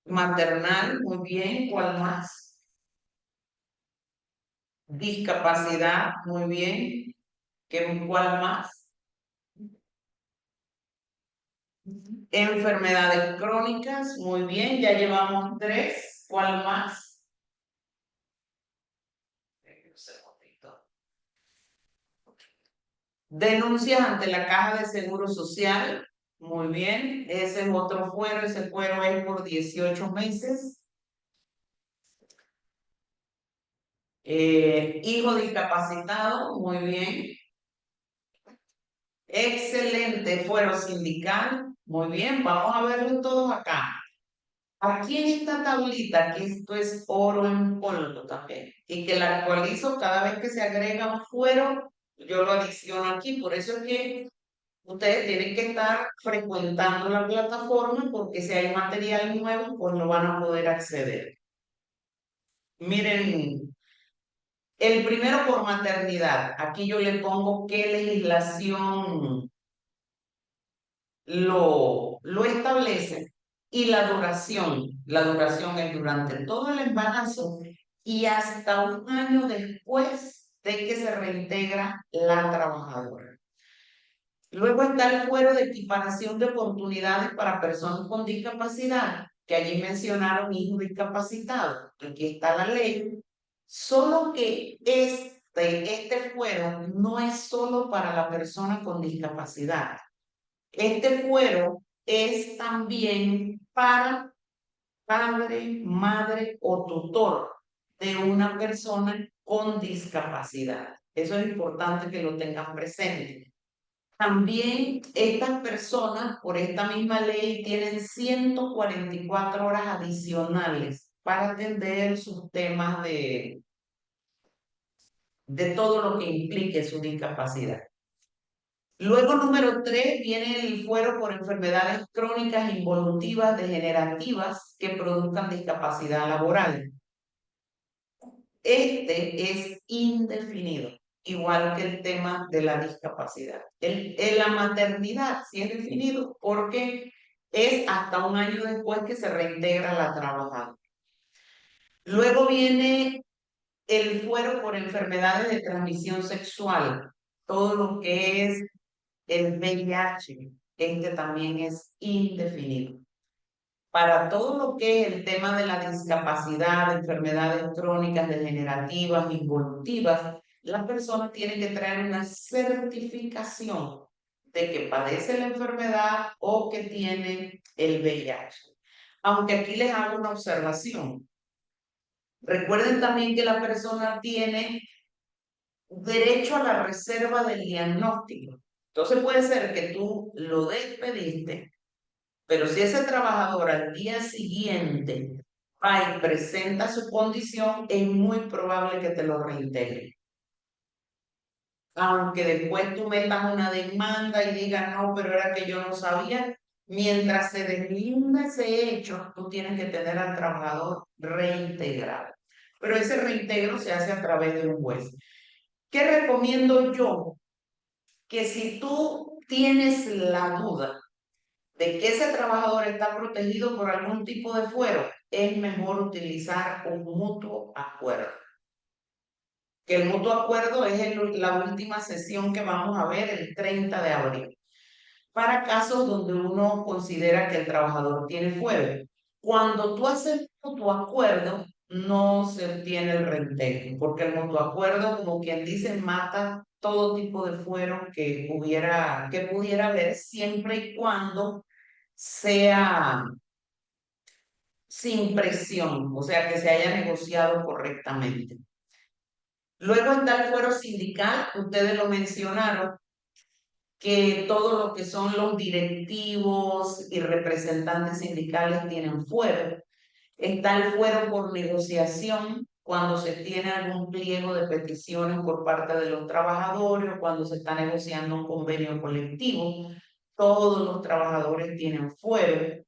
Maternal, muy bien, ¿cuál más? Discapacidad, muy bien. ¿Cuál más? Enfermedades crónicas, muy bien, ya llevamos 3. ¿Cuál más? Denuncias ante la Caja de Seguro Social, muy bien, ese es otro fuero, ese fuero es por 18 meses. Hijo discapacitado, muy bien. Excelente, fuero sindical, muy bien, vamos a verlo todos acá. Aquí en esta tablita, que esto es oro en polvo también, y que la actualizo cada vez que se agrega un fuero, yo lo adiciono aquí, por eso es que ustedes tienen que estar frecuentando la plataforma porque si hay material nuevo, pues no van a poder acceder. Miren, el primero por maternidad. Aquí yo le pongo qué legislación lo establece y la duración. La duración es durante todo el embarazo y hasta un año después de que se reintegra la trabajadora. Luego está el fuero de equiparación de oportunidades para personas con discapacidad, que allí mencionaron hijos discapacitados. Aquí está la ley. Solo que este fuero no es solo para la persona con discapacidad. Este fuero es también para padre, madre o tutor de una persona con discapacidad. Eso es importante que lo tengan presente. También estas personas, por esta misma ley, tienen 144 horas adicionales para atender sus temas de todo lo que implique su discapacidad. Luego, número 3, viene el fuero por enfermedades crónicas involutivas degenerativas que produzcan discapacidad laboral. Este es indefinido, igual que el tema de la discapacidad. La maternidad sí es definido porque es hasta un año después que se reintegra la trabajadora. Luego viene el fuero por enfermedades de transmisión sexual, todo lo que es el VIH, este también es indefinido. Para todo lo que es el tema de la discapacidad, de enfermedades crónicas, degenerativas, involutivas, la persona tiene que traer una certificación de que padece la enfermedad o que tiene el VIH. Aunque aquí les hago una observación. Recuerden también que la persona tiene derecho a la reserva del diagnóstico. Entonces puede ser que tú lo despediste, pero si ese trabajador al día siguiente va y presenta su condición, es muy probable que te lo reintegre. Aunque después tú metas una demanda y digas, no, pero era que yo no sabía, mientras se deslinda ese hecho, tú tienes que tener al trabajador reintegrado. Pero ese reintegro se hace a través de un juez. ¿Qué recomiendo yo? Que si tú tienes la duda de que ese trabajador está protegido por algún tipo de fuero, es mejor utilizar un mutuo acuerdo. Que el mutuo acuerdo es la última sesión que vamos a ver el 30 de abril, para casos donde uno considera que el trabajador tiene fuero. Cuando tú haces mutuo acuerdo, no se obtiene el reintegro, porque el mutuo acuerdo, como quien dice, mata todo tipo de fuero que pudiera haber, siempre y cuando sea sin presión, o sea, que se haya negociado correctamente. Luego está el fuero sindical, ustedes lo mencionaron, que todo lo que son los directivos y representantes sindicales tienen fuero. Está el fuero por negociación, cuando se tiene algún pliego de peticiones por parte de los trabajadores o cuando se está negociando un convenio colectivo. Todos los trabajadores tienen fuero.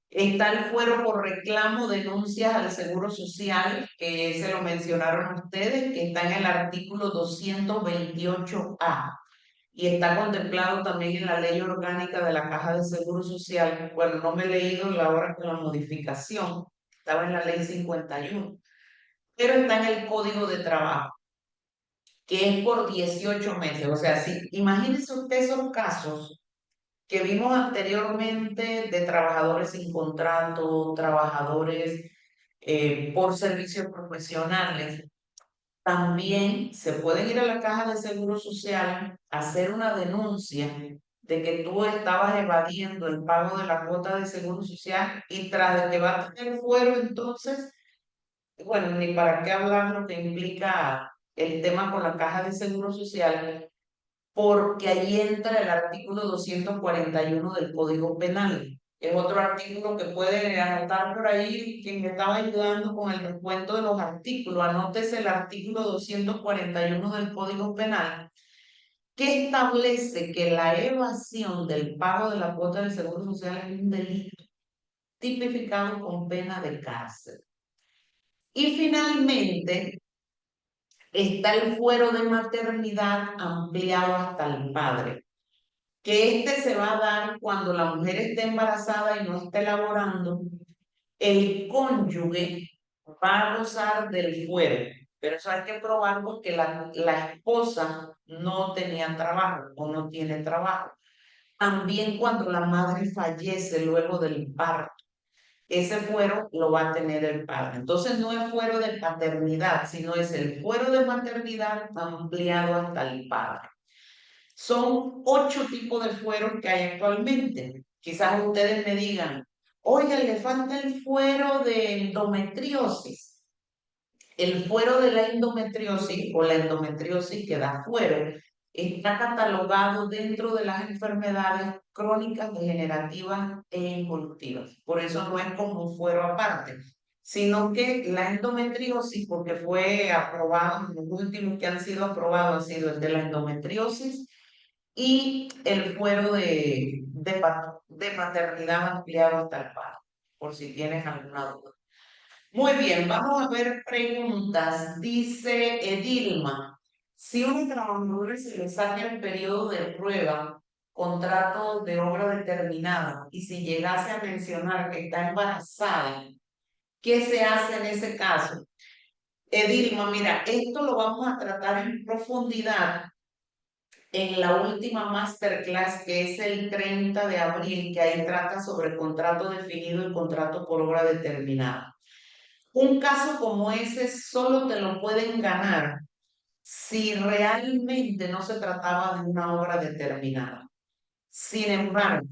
Está el fuero por reclamo, denuncias al Seguro Social, que se lo mencionaron ustedes, que está en el artículo 228A y está contemplado también en la ley orgánica de la Caja de Seguro Social. Bueno, no me he leído la hora con la modificación, estaba en la ley 51, pero está en el Código de Trabajo, que es por 18 meses. O sea, si imagínense usted esos casos que vimos anteriormente de trabajadores sin contrato, trabajadores por servicios profesionales. También se pueden ir a la Caja de Seguro Social, hacer una denuncia de que tú estabas evadiendo el pago de la cuota de Seguro Social y tras de que va a tener fuero, entonces, bueno, ni para qué hablar lo que implica el tema con la Caja de Seguro Social, porque ahí entra el artículo 241 del Código Penal. Es otro artículo que puede anotar por ahí quien me estaba ayudando con el recuento de los artículos. Anótese el artículo 241 del Código Penal, que establece que la evasión del pago de la cuota del Seguro Social es un delito tipificado con pena de cárcel. Y finalmente está el fuero de maternidad ampliado hasta el padre, que este se va a dar cuando la mujer esté embarazada y no esté laborando. El cónyuge va a gozar del fuero, pero eso hay que probar porque la esposa no tenía trabajo o no tiene trabajo. También cuando la madre fallece luego del parto, ese fuero lo va a tener el padre. Entonces no es fuero de paternidad, sino es el fuero de maternidad ampliado hasta el padre. Son 8 tipos de fueros que hay actualmente. Quizás ustedes me digan, oiga, le falta el fuero de endometriosis. El fuero de la endometriosis o la endometriosis que da fuero está catalogado dentro de las enfermedades crónicas degenerativas e involutivas. Por eso no es como un fuero aparte, sino que la endometriosis, porque fue aprobado, los últimos que han sido aprobados ha sido el de la endometriosis y el fuero de maternidad ampliado hasta el parto, por si tienes alguna duda. Muy bien, vamos a ver preguntas. Dice Edilma, si a un trabajador se le saca el periodo de prueba, contrato de obra determinada, y si llegase a mencionar que está embarazada, ¿qué se hace en ese caso? Edilma, mira, esto lo vamos a tratar en profundidad en la última masterclass, que es el 30 de abril, que ahí trata sobre contrato definido y contrato por obra determinada. Un caso como ese solo te lo pueden ganar si realmente no se trataba de una obra determinada. Sin embargo,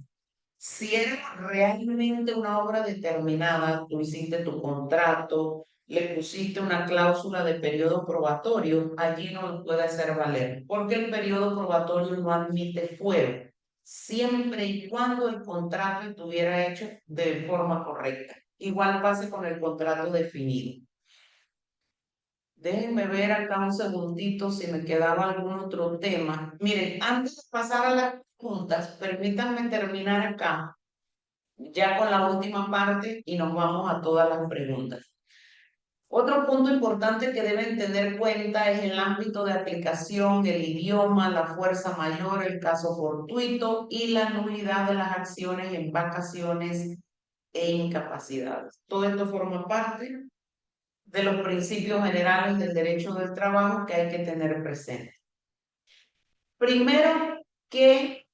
si era realmente una obra determinada, tú hiciste tu contrato, le pusiste una cláusula de periodo probatorio, allí no lo puede hacer valer, porque el periodo probatorio no admite fuero, siempre y cuando el contrato estuviera hecho de forma correcta. Igual pase con el contrato definido. Déjenme ver acá un segundito si me quedaba algún otro tema. Miren, antes de pasar a las preguntas, permítanme terminar acá, ya con la última parte y nos vamos a todas las preguntas. Otro punto importante que deben tener cuenta es el ámbito de aplicación, el idioma, la fuerza mayor, el caso fortuito y la nulidad de las acciones en vacaciones e incapacidades. Todo esto forma parte de los principios generales del derecho del trabajo que hay que tener presente. Primero, que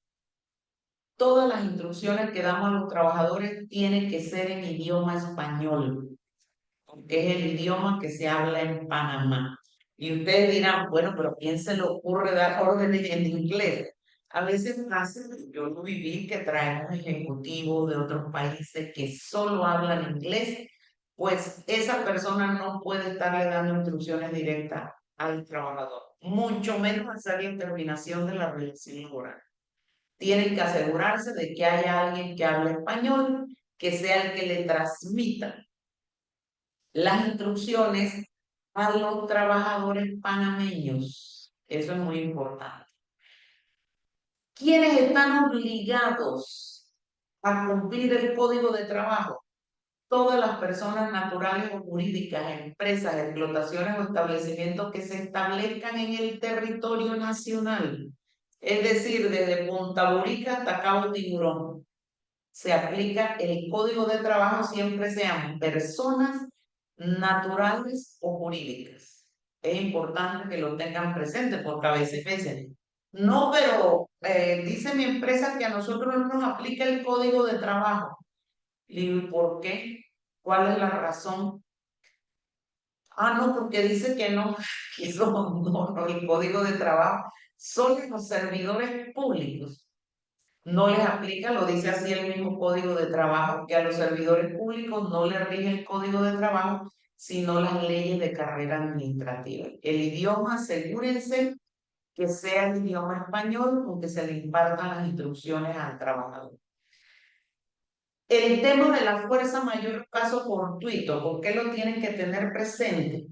todas las instrucciones que damos a los trabajadores tienen que ser en idioma español, porque es el idioma que se habla en Panamá. Y ustedes dirán, bueno, pero ¿a quién se le ocurre dar órdenes en inglés? A veces pasa, yo lo viví, que traemos ejecutivos de otros países que solo hablan inglés, pues esa persona no puede estarle dando instrucciones directas al trabajador, mucho menos hacer la terminación de la relación laboral. Tienen que asegurarse de que haya alguien que hable español, que sea el que le transmita las instrucciones a los trabajadores panameños. Eso es muy importante. ¿Quiénes están obligados a cumplir el código de trabajo? Todas las personas naturales o jurídicas, empresas, explotaciones o establecimientos que se establezcan en el territorio nacional. Es decir, desde Punta Burica hasta Cabo Tiburón. Se aplica el código de trabajo siempre sean personas naturales o jurídicas. Es importante que lo tengan presente porque a veces dicen, no, pero dice mi empresa que a nosotros no nos aplica el código de trabajo. Le digo, ¿y por qué? ¿Cuál es la razón? Ah, no, porque dice que no, que eso no, el código de trabajo son los servidores públicos. No les aplica, lo dice así el mismo código de trabajo, que a los servidores públicos no les rige el código de trabajo, sino las leyes de carrera administrativa. El idioma, asegúrense que sea el idioma español, porque se le impartan las instrucciones al trabajador. El tema de la fuerza mayor caso fortuito, ¿por qué lo tienen que tener presente?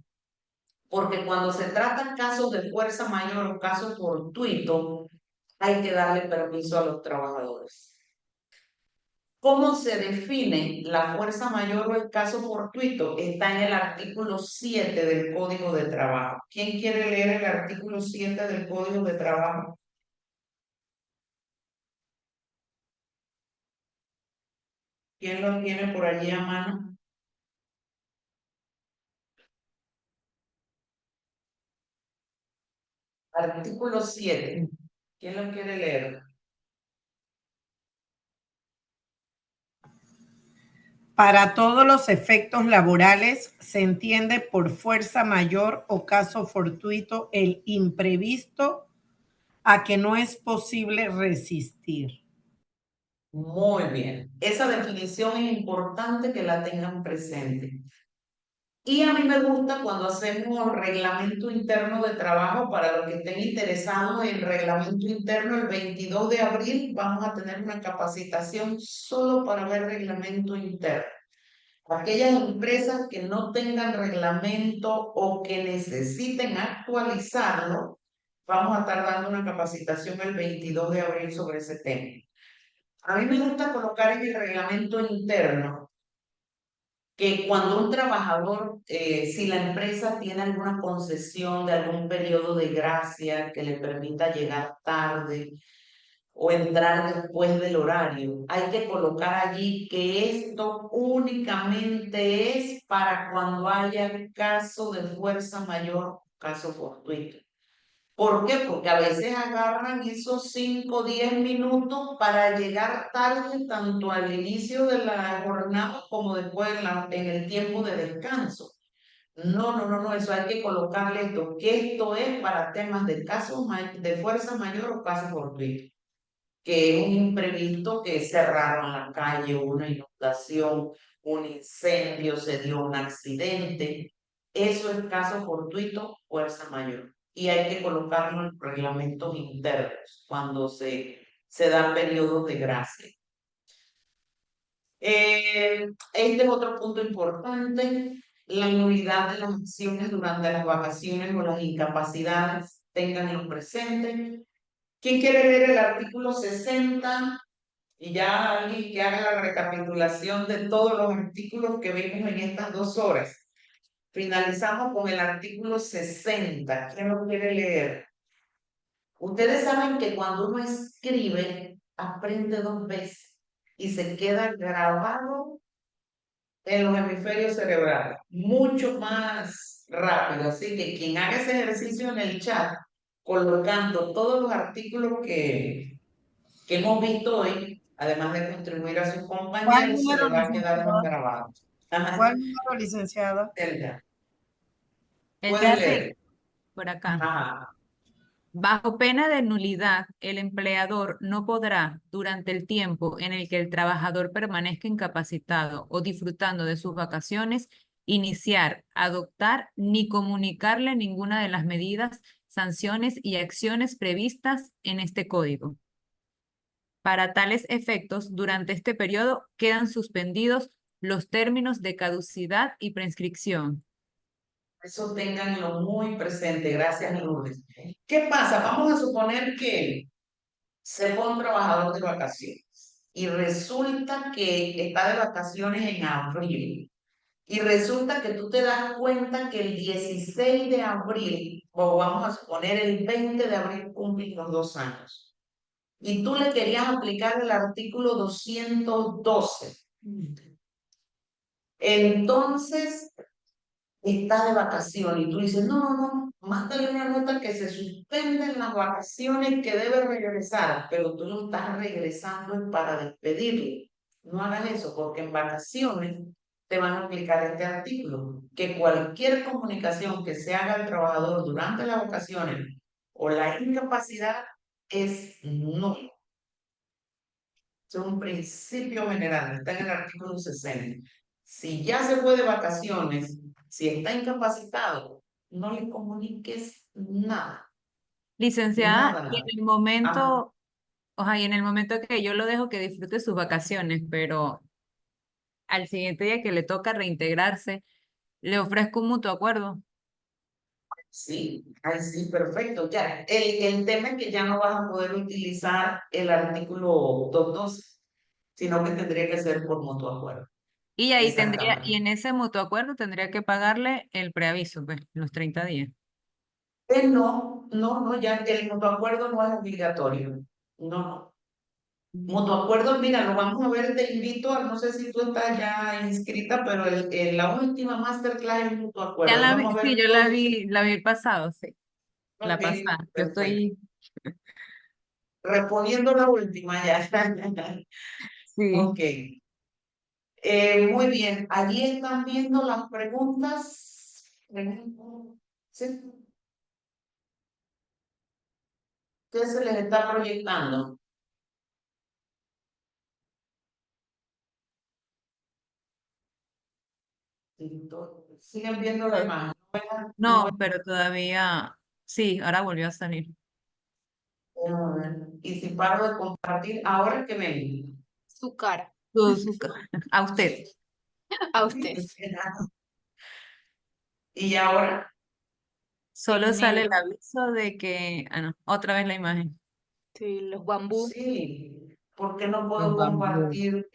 Porque cuando se tratan casos de fuerza mayor o caso fortuito, hay que darle permiso a los trabajadores. ¿Cómo se define la fuerza mayor o el caso fortuito? Está en el artículo 7 del Código de Trabajo. ¿Quién quiere leer el artículo 7 del Código de Trabajo? ¿Quién lo tiene por allí a mano? Artículo 7. ¿Quién lo quiere leer? Para todos los efectos laborales se entiende por fuerza mayor o caso fortuito el imprevisto a que no es posible resistir. Muy bien. Esa definición es importante que la tengan presente. Y a mí me gusta cuando hacemos reglamento interno de trabajo, para los que estén interesados en reglamento interno, el 22 de abril vamos a tener una capacitación solo para ver reglamento interno. Aquellas empresas que no tengan reglamento o que necesiten actualizarlo, vamos a estar dando una capacitación el 22 de abril sobre ese tema. A mí me gusta colocar en el reglamento interno que cuando un trabajador, si la empresa tiene alguna concesión de algún periodo de gracia que le permita llegar tarde o entrar después del horario, hay que colocar allí que esto únicamente es para cuando haya caso de fuerza mayor, caso fortuito. ¿Por qué? Porque a veces agarran esos 5 o 10 minutos para llegar tarde tanto al inicio de la jornada como después en el tiempo de descanso. No, eso hay que colocarle esto, que esto es para temas de casos de fuerza mayor o caso fortuito, que es un imprevisto, que cerraron la calle, una inundación, un incendio, se dio un accidente. Eso es caso fortuito, fuerza mayor. Y hay que colocarlo en reglamentos internos cuando se dan periodos de gracia. Este es otro punto importante, la nulidad de las acciones durante las vacaciones o las incapacidades, ténganlo presente. ¿Quién quiere leer el artículo 60? Y ya alguien que haga la recapitulación de todos los artículos que vimos en estas 2 horas. Finalizamos con el artículo 60. ¿Quién lo quiere leer? Ustedes saben que cuando uno escribe, aprende 2 veces y se queda grabado en los hemisferios cerebrales, mucho más rápido. Así que quien haga ese ejercicio en el chat, colocando todos los artículos que hemos visto hoy, además de contribuir a sus ¿Cuál compañeros, se le número, va a quedar más licenciada? grabado. Ajá. ¿Cuál número, licenciada? Elda, El puede 16, leer. por acá. Ajá. Bajo pena de nulidad, el empleador no podrá, durante el tiempo en el que el trabajador permanezca incapacitado o disfrutando de sus vacaciones, iniciar, adoptar ni comunicarle ninguna de las medidas, sanciones y acciones previstas en este código. Para tales efectos, durante este periodo quedan suspendidos los términos de caducidad y prescripción. Eso ténganlo muy presente. Gracias, Lourdes. ¿Qué pasa? Vamos a suponer que se fue un trabajador de vacaciones y resulta que está de vacaciones en abril. Y resulta que tú te das cuenta que el 16 de abril, o vamos a suponer el 20 de abril, cumplen los 2 años. Y tú le querías aplicar el artículo 212. Entonces, está de vacaciones y tú dices, no, no, no, mándale una nota que se suspenden las vacaciones, que debe regresar, pero tú no estás regresando para despedirlo. No hagas eso, porque en vacaciones te van a aplicar este artículo, que cualquier comunicación que se haga al trabajador durante las vacaciones o la incapacidad es nulo. Es un principio general, está en el artículo 60. Si ya se fue de vacaciones, si está incapacitado, no le comuniques nada, Licenciada, nada, y en nada. el Ajá. momento, o sea, y en el momento que yo lo dejo que disfrute sus vacaciones, pero al siguiente día que le toca reintegrarse, le ofrezco un mutuo acuerdo. Sí, ahí sí, perfecto. Ya, el tema es que ya no vas a poder utilizar el artículo 212, sino que tendría que ser por mutuo acuerdo. Y ahí tendría, y Exactamente. en ese mutuo acuerdo tendría que pagarle el preaviso, pues, los 30 días. No, no, no, ya el mutuo acuerdo no es obligatorio. No, no. Mutuo acuerdo, mira, lo vamos a ver, te invito a, no sé si tú estás ya inscrita, pero la última masterclass es mutuo Ya acuerdo. la vi, Vamos a sí, ver yo todos. la vi el pasado, sí, la Ok, pasada. Yo perfecto. estoy, Respondiendo la última ya. sí, Ok. Muy bien, allí están viendo las preguntas. ¿Sí? ¿Qué se les está proyectando? Siguen viendo la imagen. No no, pero todavía, sí, ahora volvió a salir. a ver. Y si paro de compartir, ahora que ven. Su cara, A usted. a usted. Y ahora, Solo En sale el negro. aviso de que, ah, no, otra vez la imagen. Sí, los bambú. sí, ¿por qué no Los puedo bambú. compartir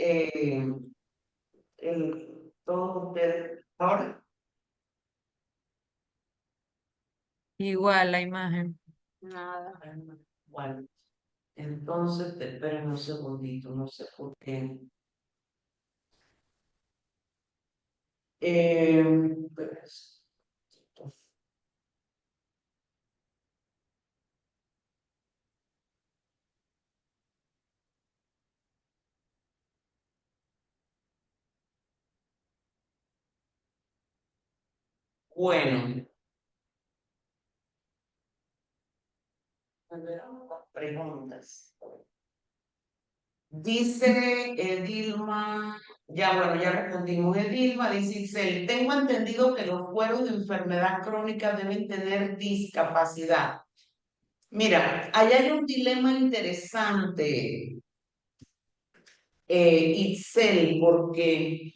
todos ustedes? Ahora, Igual la imagen. Nada. bueno, entonces te esperen un segundito, no sé por qué. Pues, bueno, a ver, preguntas. Dice Edilma, ya bueno, ya respondimos. Edilma dice, Isel, tengo entendido que los cueros de enfermedad crónica deben tener discapacidad. Mira, ahí hay un dilema interesante, Itzel, porque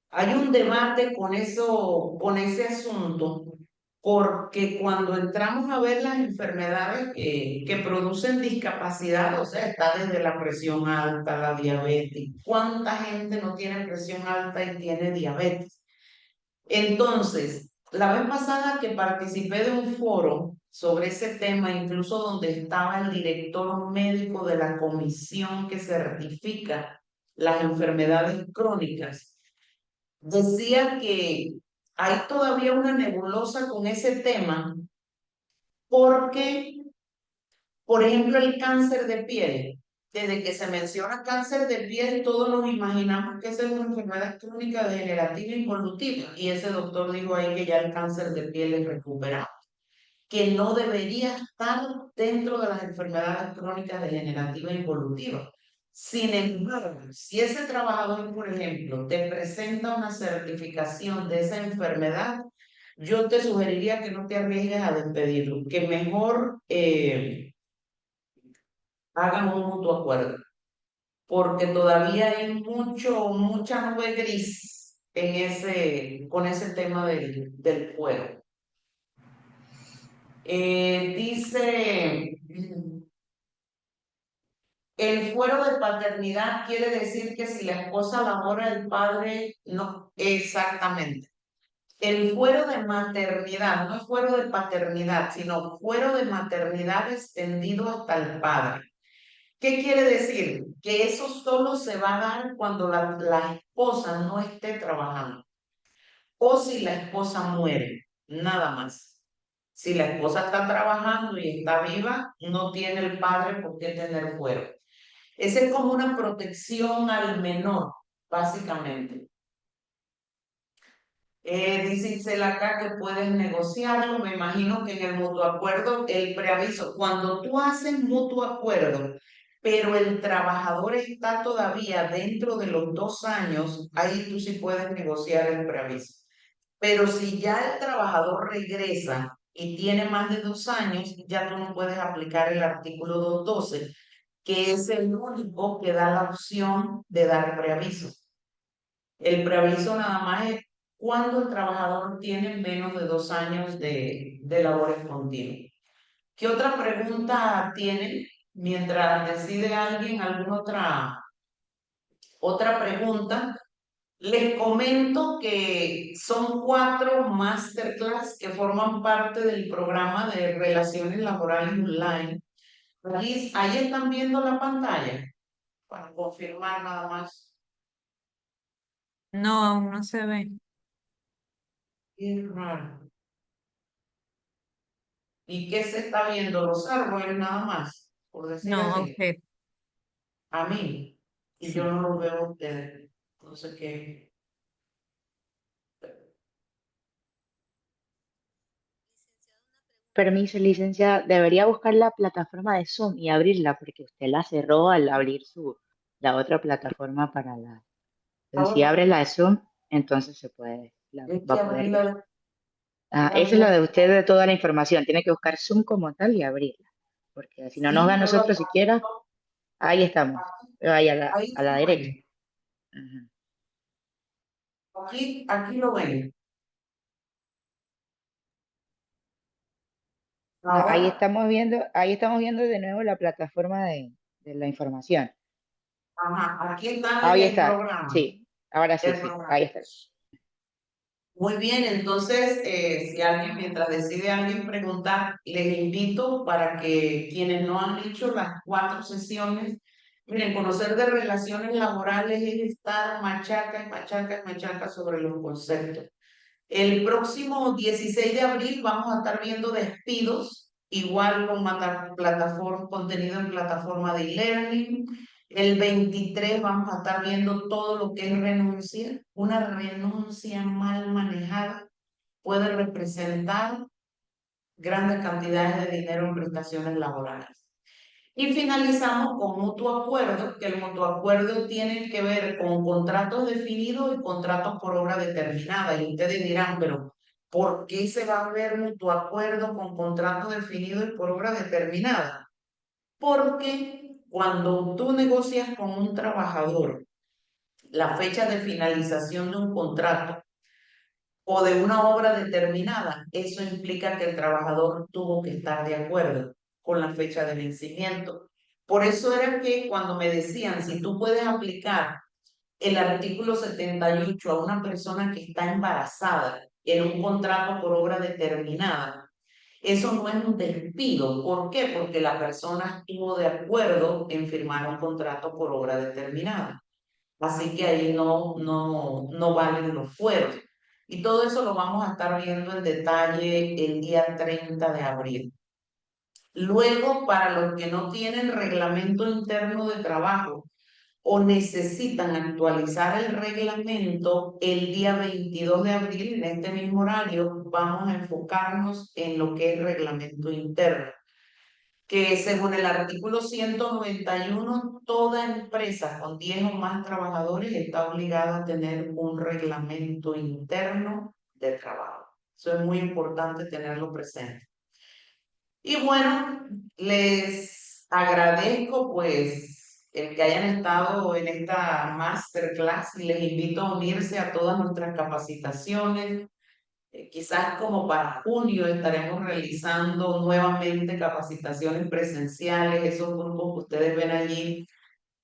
hay un debate con eso, con ese asunto, porque cuando entramos a ver las enfermedades que producen discapacidad, o sea, está desde la presión alta, la diabetes, ¿cuánta gente no tiene presión alta y tiene diabetes? Entonces, la vez pasada que participé de un foro sobre ese tema, incluso donde estaba el director médico de la comisión que certifica las enfermedades crónicas, decía que hay todavía una nebulosa con ese tema porque, por ejemplo, el cáncer de piel, desde que se menciona cáncer de piel, todos nos imaginamos que esa es una enfermedad crónica degenerativa involutiva. Y ese doctor dijo ahí que ya el cáncer de piel es recuperado, que no debería estar dentro de las enfermedades crónicas degenerativas involutivas. Sin embargo, si ese trabajador, por ejemplo, te presenta una certificación de esa enfermedad, yo te sugeriría que no te arriesgues a despedirlo, que mejor hagan un mutuo acuerdo, porque todavía hay mucha nube gris con ese tema del fuero. Dice, el fuero de paternidad quiere decir que si la esposa labora, el padre no, exactamente. El fuero de maternidad, no es fuero de paternidad, sino fuero de maternidad extendido hasta el padre. ¿Qué quiere decir? Que eso solo se va a dar cuando la esposa no esté trabajando o si la esposa muere, nada más. Si la esposa está trabajando y está viva, no tiene el padre por qué tener fuero. Esa es como una protección al menor, básicamente. Dice Isela acá que puedes negociarlo. Me imagino que en el mutuo acuerdo, el preaviso, cuando tú haces mutuo acuerdo, pero el trabajador está todavía dentro de los 2 años, ahí tú sí puedes negociar el preaviso. Pero si ya el trabajador regresa y tiene más de 2 años, ya tú no puedes aplicar el artículo 212, que es el único que da la opción de dar preaviso. El preaviso nada más es cuando el trabajador tiene menos de 2 años de labores continuas. ¿Qué otra pregunta tienen mientras decide alguien alguna otra pregunta? Les comento que son 4 masterclass que forman parte del programa de Relaciones Laborales Online. Ahí están viendo la pantalla para confirmar nada más. No, aún no se ve. Qué raro. ¿Y qué se está viendo? Los árboles nada más, por decir No, así. usted. A mí. Y yo Sí. no los veo a ustedes. No sé qué. Permiso, licenciada, debería buscar la plataforma de Zoom y abrirla porque usted la cerró al abrir la otra plataforma para la. Entonces, si Ahora, abre la de Zoom, entonces se puede, es va que a poder ver. Esa es la la- de usted de toda la información. Tiene que buscar Zoom como tal y abrirla. Porque si no nos ve sí, a yo lo nosotros siquiera, ahí estamos. Ahí ahí a la lo derecha. ven. Ujú. Aquí lo ven. Ahora, Ahí estamos viendo de nuevo la plataforma de la información. ajá, aquí están en Ahí el está. programa. Sí, ahora sí, El sí, programa. ahí está. Muy bien, entonces, si alguien, mientras decide alguien preguntar, les invito para que quienes no han hecho las 4 sesiones, miren, conocer de relaciones laborales es estar machaca y machaca y machaca sobre los conceptos. El próximo 16 de abril vamos a estar viendo despidos, igual con plataforma, contenido en plataforma de e-learning. El 23 vamos a estar viendo todo lo que es renuncia. Una renuncia mal manejada puede representar grandes cantidades de dinero en prestaciones laborales. Y finalizamos con mutuo acuerdo, que el mutuo acuerdo tiene que ver con contratos definidos y contratos por obra determinada. Y ustedes dirán, pero ¿por qué se va a ver mutuo acuerdo con contratos definidos y por obra determinada? Porque cuando tú negocias con un trabajador la fecha de finalización de un contrato o de una obra determinada, eso implica que el trabajador tuvo que estar de acuerdo con la fecha de vencimiento. Por eso era que cuando me decían, si tú puedes aplicar el artículo 78 a una persona que está embarazada en un contrato por obra determinada, eso no es un despido. ¿Por qué? Porque la persona estuvo de acuerdo en firmar un contrato por obra determinada. Así que ahí no valen los fueros. Y todo eso lo vamos a estar viendo en detalle el día 30 de abril. Luego, para los que no tienen reglamento interno de trabajo o necesitan actualizar el reglamento, el día 22 de abril, en este mismo horario, vamos a enfocarnos en lo que es reglamento interno, que según el artículo 191, toda empresa con 10 o más trabajadores está obligada a tener un reglamento interno de trabajo. Eso es muy importante tenerlo presente. Y bueno, les agradezco pues el que hayan estado en esta masterclass y les invito a unirse a todas nuestras capacitaciones. Quizás como para junio estaremos realizando nuevamente capacitaciones presenciales. Esos grupos que ustedes ven allí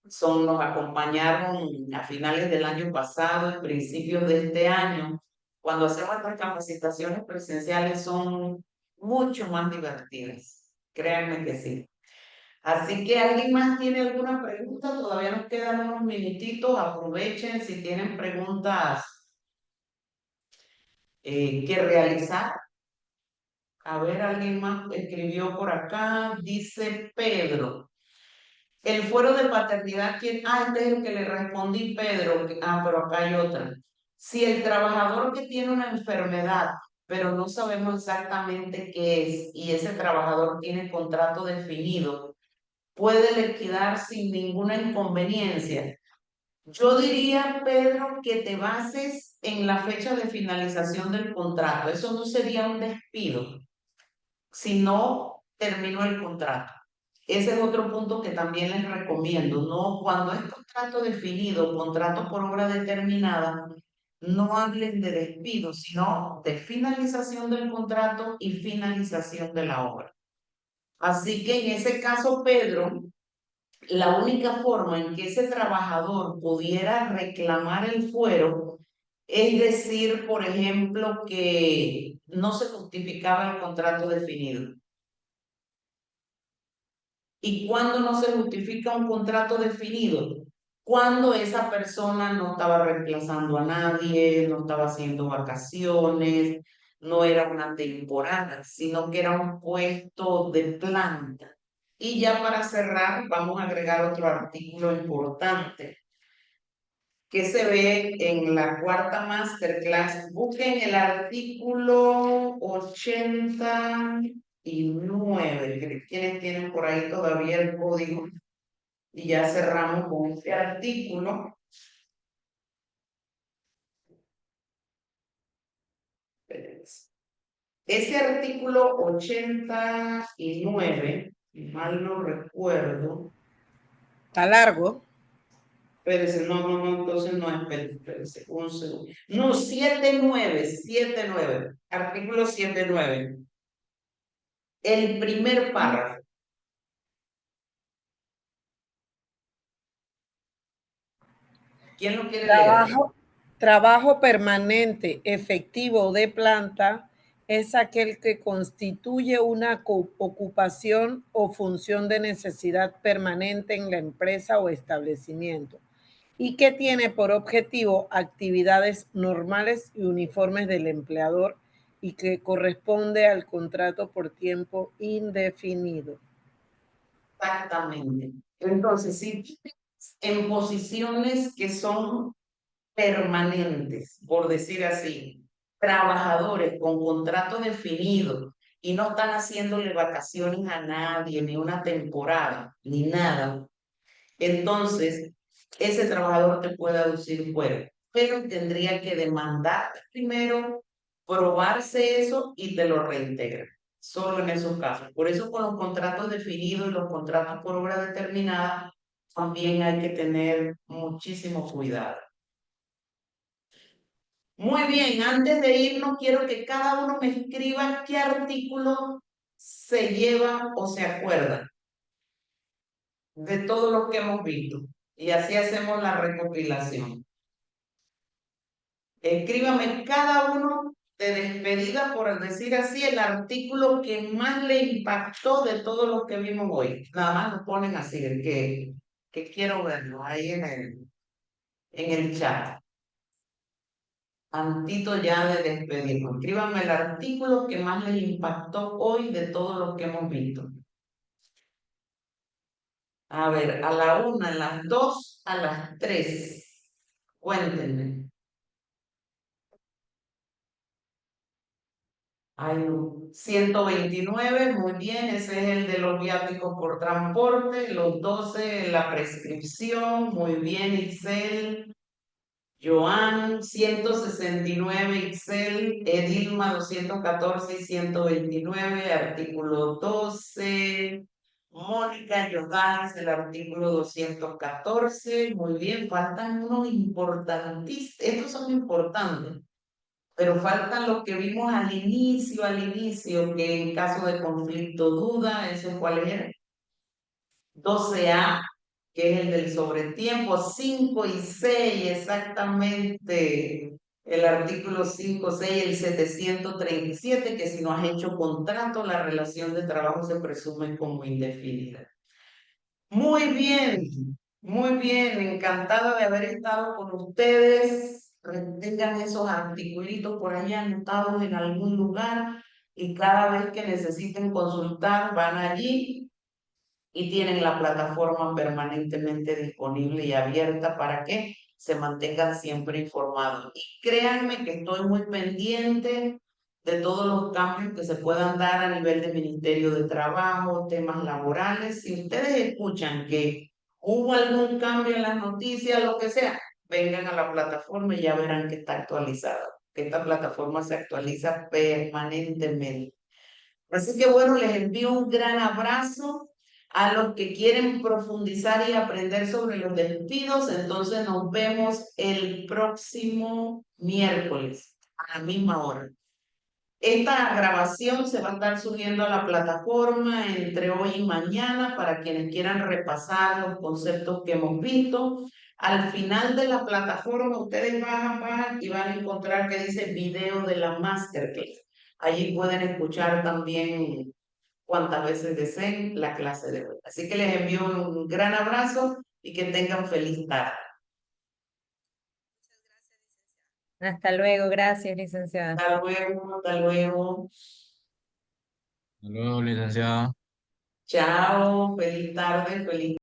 nos acompañaron a finales del año pasado y principios de este año. Cuando hacemos estas capacitaciones presenciales son mucho más divertidas. Créanme que sí. Así que ¿alguien más tiene alguna pregunta? Todavía nos quedan unos minutitos. Aprovechen si tienen preguntas que realizar. A ver, alguien más escribió por acá. Dice Pedro. El fuero de paternidad, este es el que le respondí, Pedro. Pero acá hay otra. Si el trabajador que tiene una enfermedad, pero no sabemos exactamente qué es, y ese trabajador tiene contrato definido, puede liquidar sin ninguna inconveniencia. Yo diría, Pedro, que te bases en la fecha de finalización del contrato. Eso no sería un despido si no terminó el contrato. Ese es otro punto que también les recomiendo. No, cuando es contrato definido, contrato por obra determinada, no hablen de despido, sino de finalización del contrato y finalización de la obra. Así que en ese caso, Pedro, la única forma en que ese trabajador pudiera reclamar el fuero es decir, por ejemplo, que no se justificaba el contrato definido. ¿Y cuándo no se justifica un contrato definido? Cuando esa persona no estaba reemplazando a nadie, no estaba haciendo vacaciones, no era una temporada, sino que era un puesto de planta. Y ya para cerrar, vamos a agregar otro artículo importante que se ve en la cuarta masterclass. Busquen el artículo 89. ¿Quiénes tienen por ahí todavía el código? Y ya cerramos con este artículo. Ese artículo 89, si mal no recuerdo. Está largo. Espérese, no, entonces no, espérese, un segundo. No, 79, artículo 79. El primer párrafo. ¿Quién lo quiere leer? Trabajo permanente, efectivo de planta es aquel que constituye una ocupación o función de necesidad permanente en la empresa o establecimiento y que tiene por objetivo actividades normales y uniformes del empleador y que corresponde al contrato por tiempo indefinido. Exactamente. Entonces, si en posiciones que son permanentes, por decir así, trabajadores con contrato definido y no están haciéndole vacaciones a nadie, ni una temporada, ni nada, entonces ese trabajador te puede aducir fuera, pero tendría que demandar primero, probarse eso y te lo reintegra. Solo en esos casos. Por eso con los contratos definidos y los contratos por obra determinada también hay que tener muchísimo cuidado. Muy bien, antes de irnos, quiero que cada uno me escriba qué artículo se lleva o se acuerda de todos los que hemos visto. Y así hacemos la recopilación. Escríbame cada uno de despedida, por decir así, el artículo que más le impactó de todos los que vimos hoy. Nada más nos ponen así, el que quiero verlo ahí en el chat. Antito ya de despedirnos. Escríbanme el artículo que más les impactó hoy de todos los que hemos visto. A ver, a la 1, a las 2, a las 3. Cuéntenme. Hay 129, muy bien, ese es el de los viáticos por transporte. Los 12, la prescripción, muy bien, Ixel. Joan, 169, Ixel. Edilma, 214 y 129, artículo 12. Mónica Jordán, el artículo 214. Muy bien, faltan unos importantísimos. Estos son importantes, pero faltan los que vimos al inicio, que en caso de conflicto duda, ¿eso cuál era? 12A, que es el del sobretiempo, 5 y 6, exactamente. El artículo 5, 6, el 737, que si no has hecho contrato, la relación de trabajo se presume como indefinida. Muy bien, encantada de haber estado con ustedes. Tengan esos articulitos por ahí anotados en algún lugar y cada vez que necesiten consultar van allí y tienen la plataforma permanentemente disponible y abierta para que se mantengan siempre informados. Y créanme que estoy muy pendiente de todos los cambios que se puedan dar a nivel de Ministerio de Trabajo, temas laborales. Si ustedes escuchan que hubo algún cambio en las noticias, lo que sea, vengan a la plataforma y ya verán que está actualizada, que esta plataforma se actualiza permanentemente. Así que bueno, les envío un gran abrazo a los que quieren profundizar y aprender sobre los despidos. Entonces nos vemos el próximo miércoles a la misma hora. Esta grabación se va a estar subiendo a la plataforma entre hoy y mañana para quienes quieran repasar los conceptos que hemos visto. Al final de la plataforma ustedes bajan y van a encontrar que dice video de la masterclass. Allí pueden escuchar también cuantas veces deseen la clase de hoy. Así que les envío un gran abrazo y que tengan feliz tarde. Hasta luego, gracias, licenciada. Hasta luego, hasta luego. Hasta luego, licenciada. Chao, feliz tarde, feliz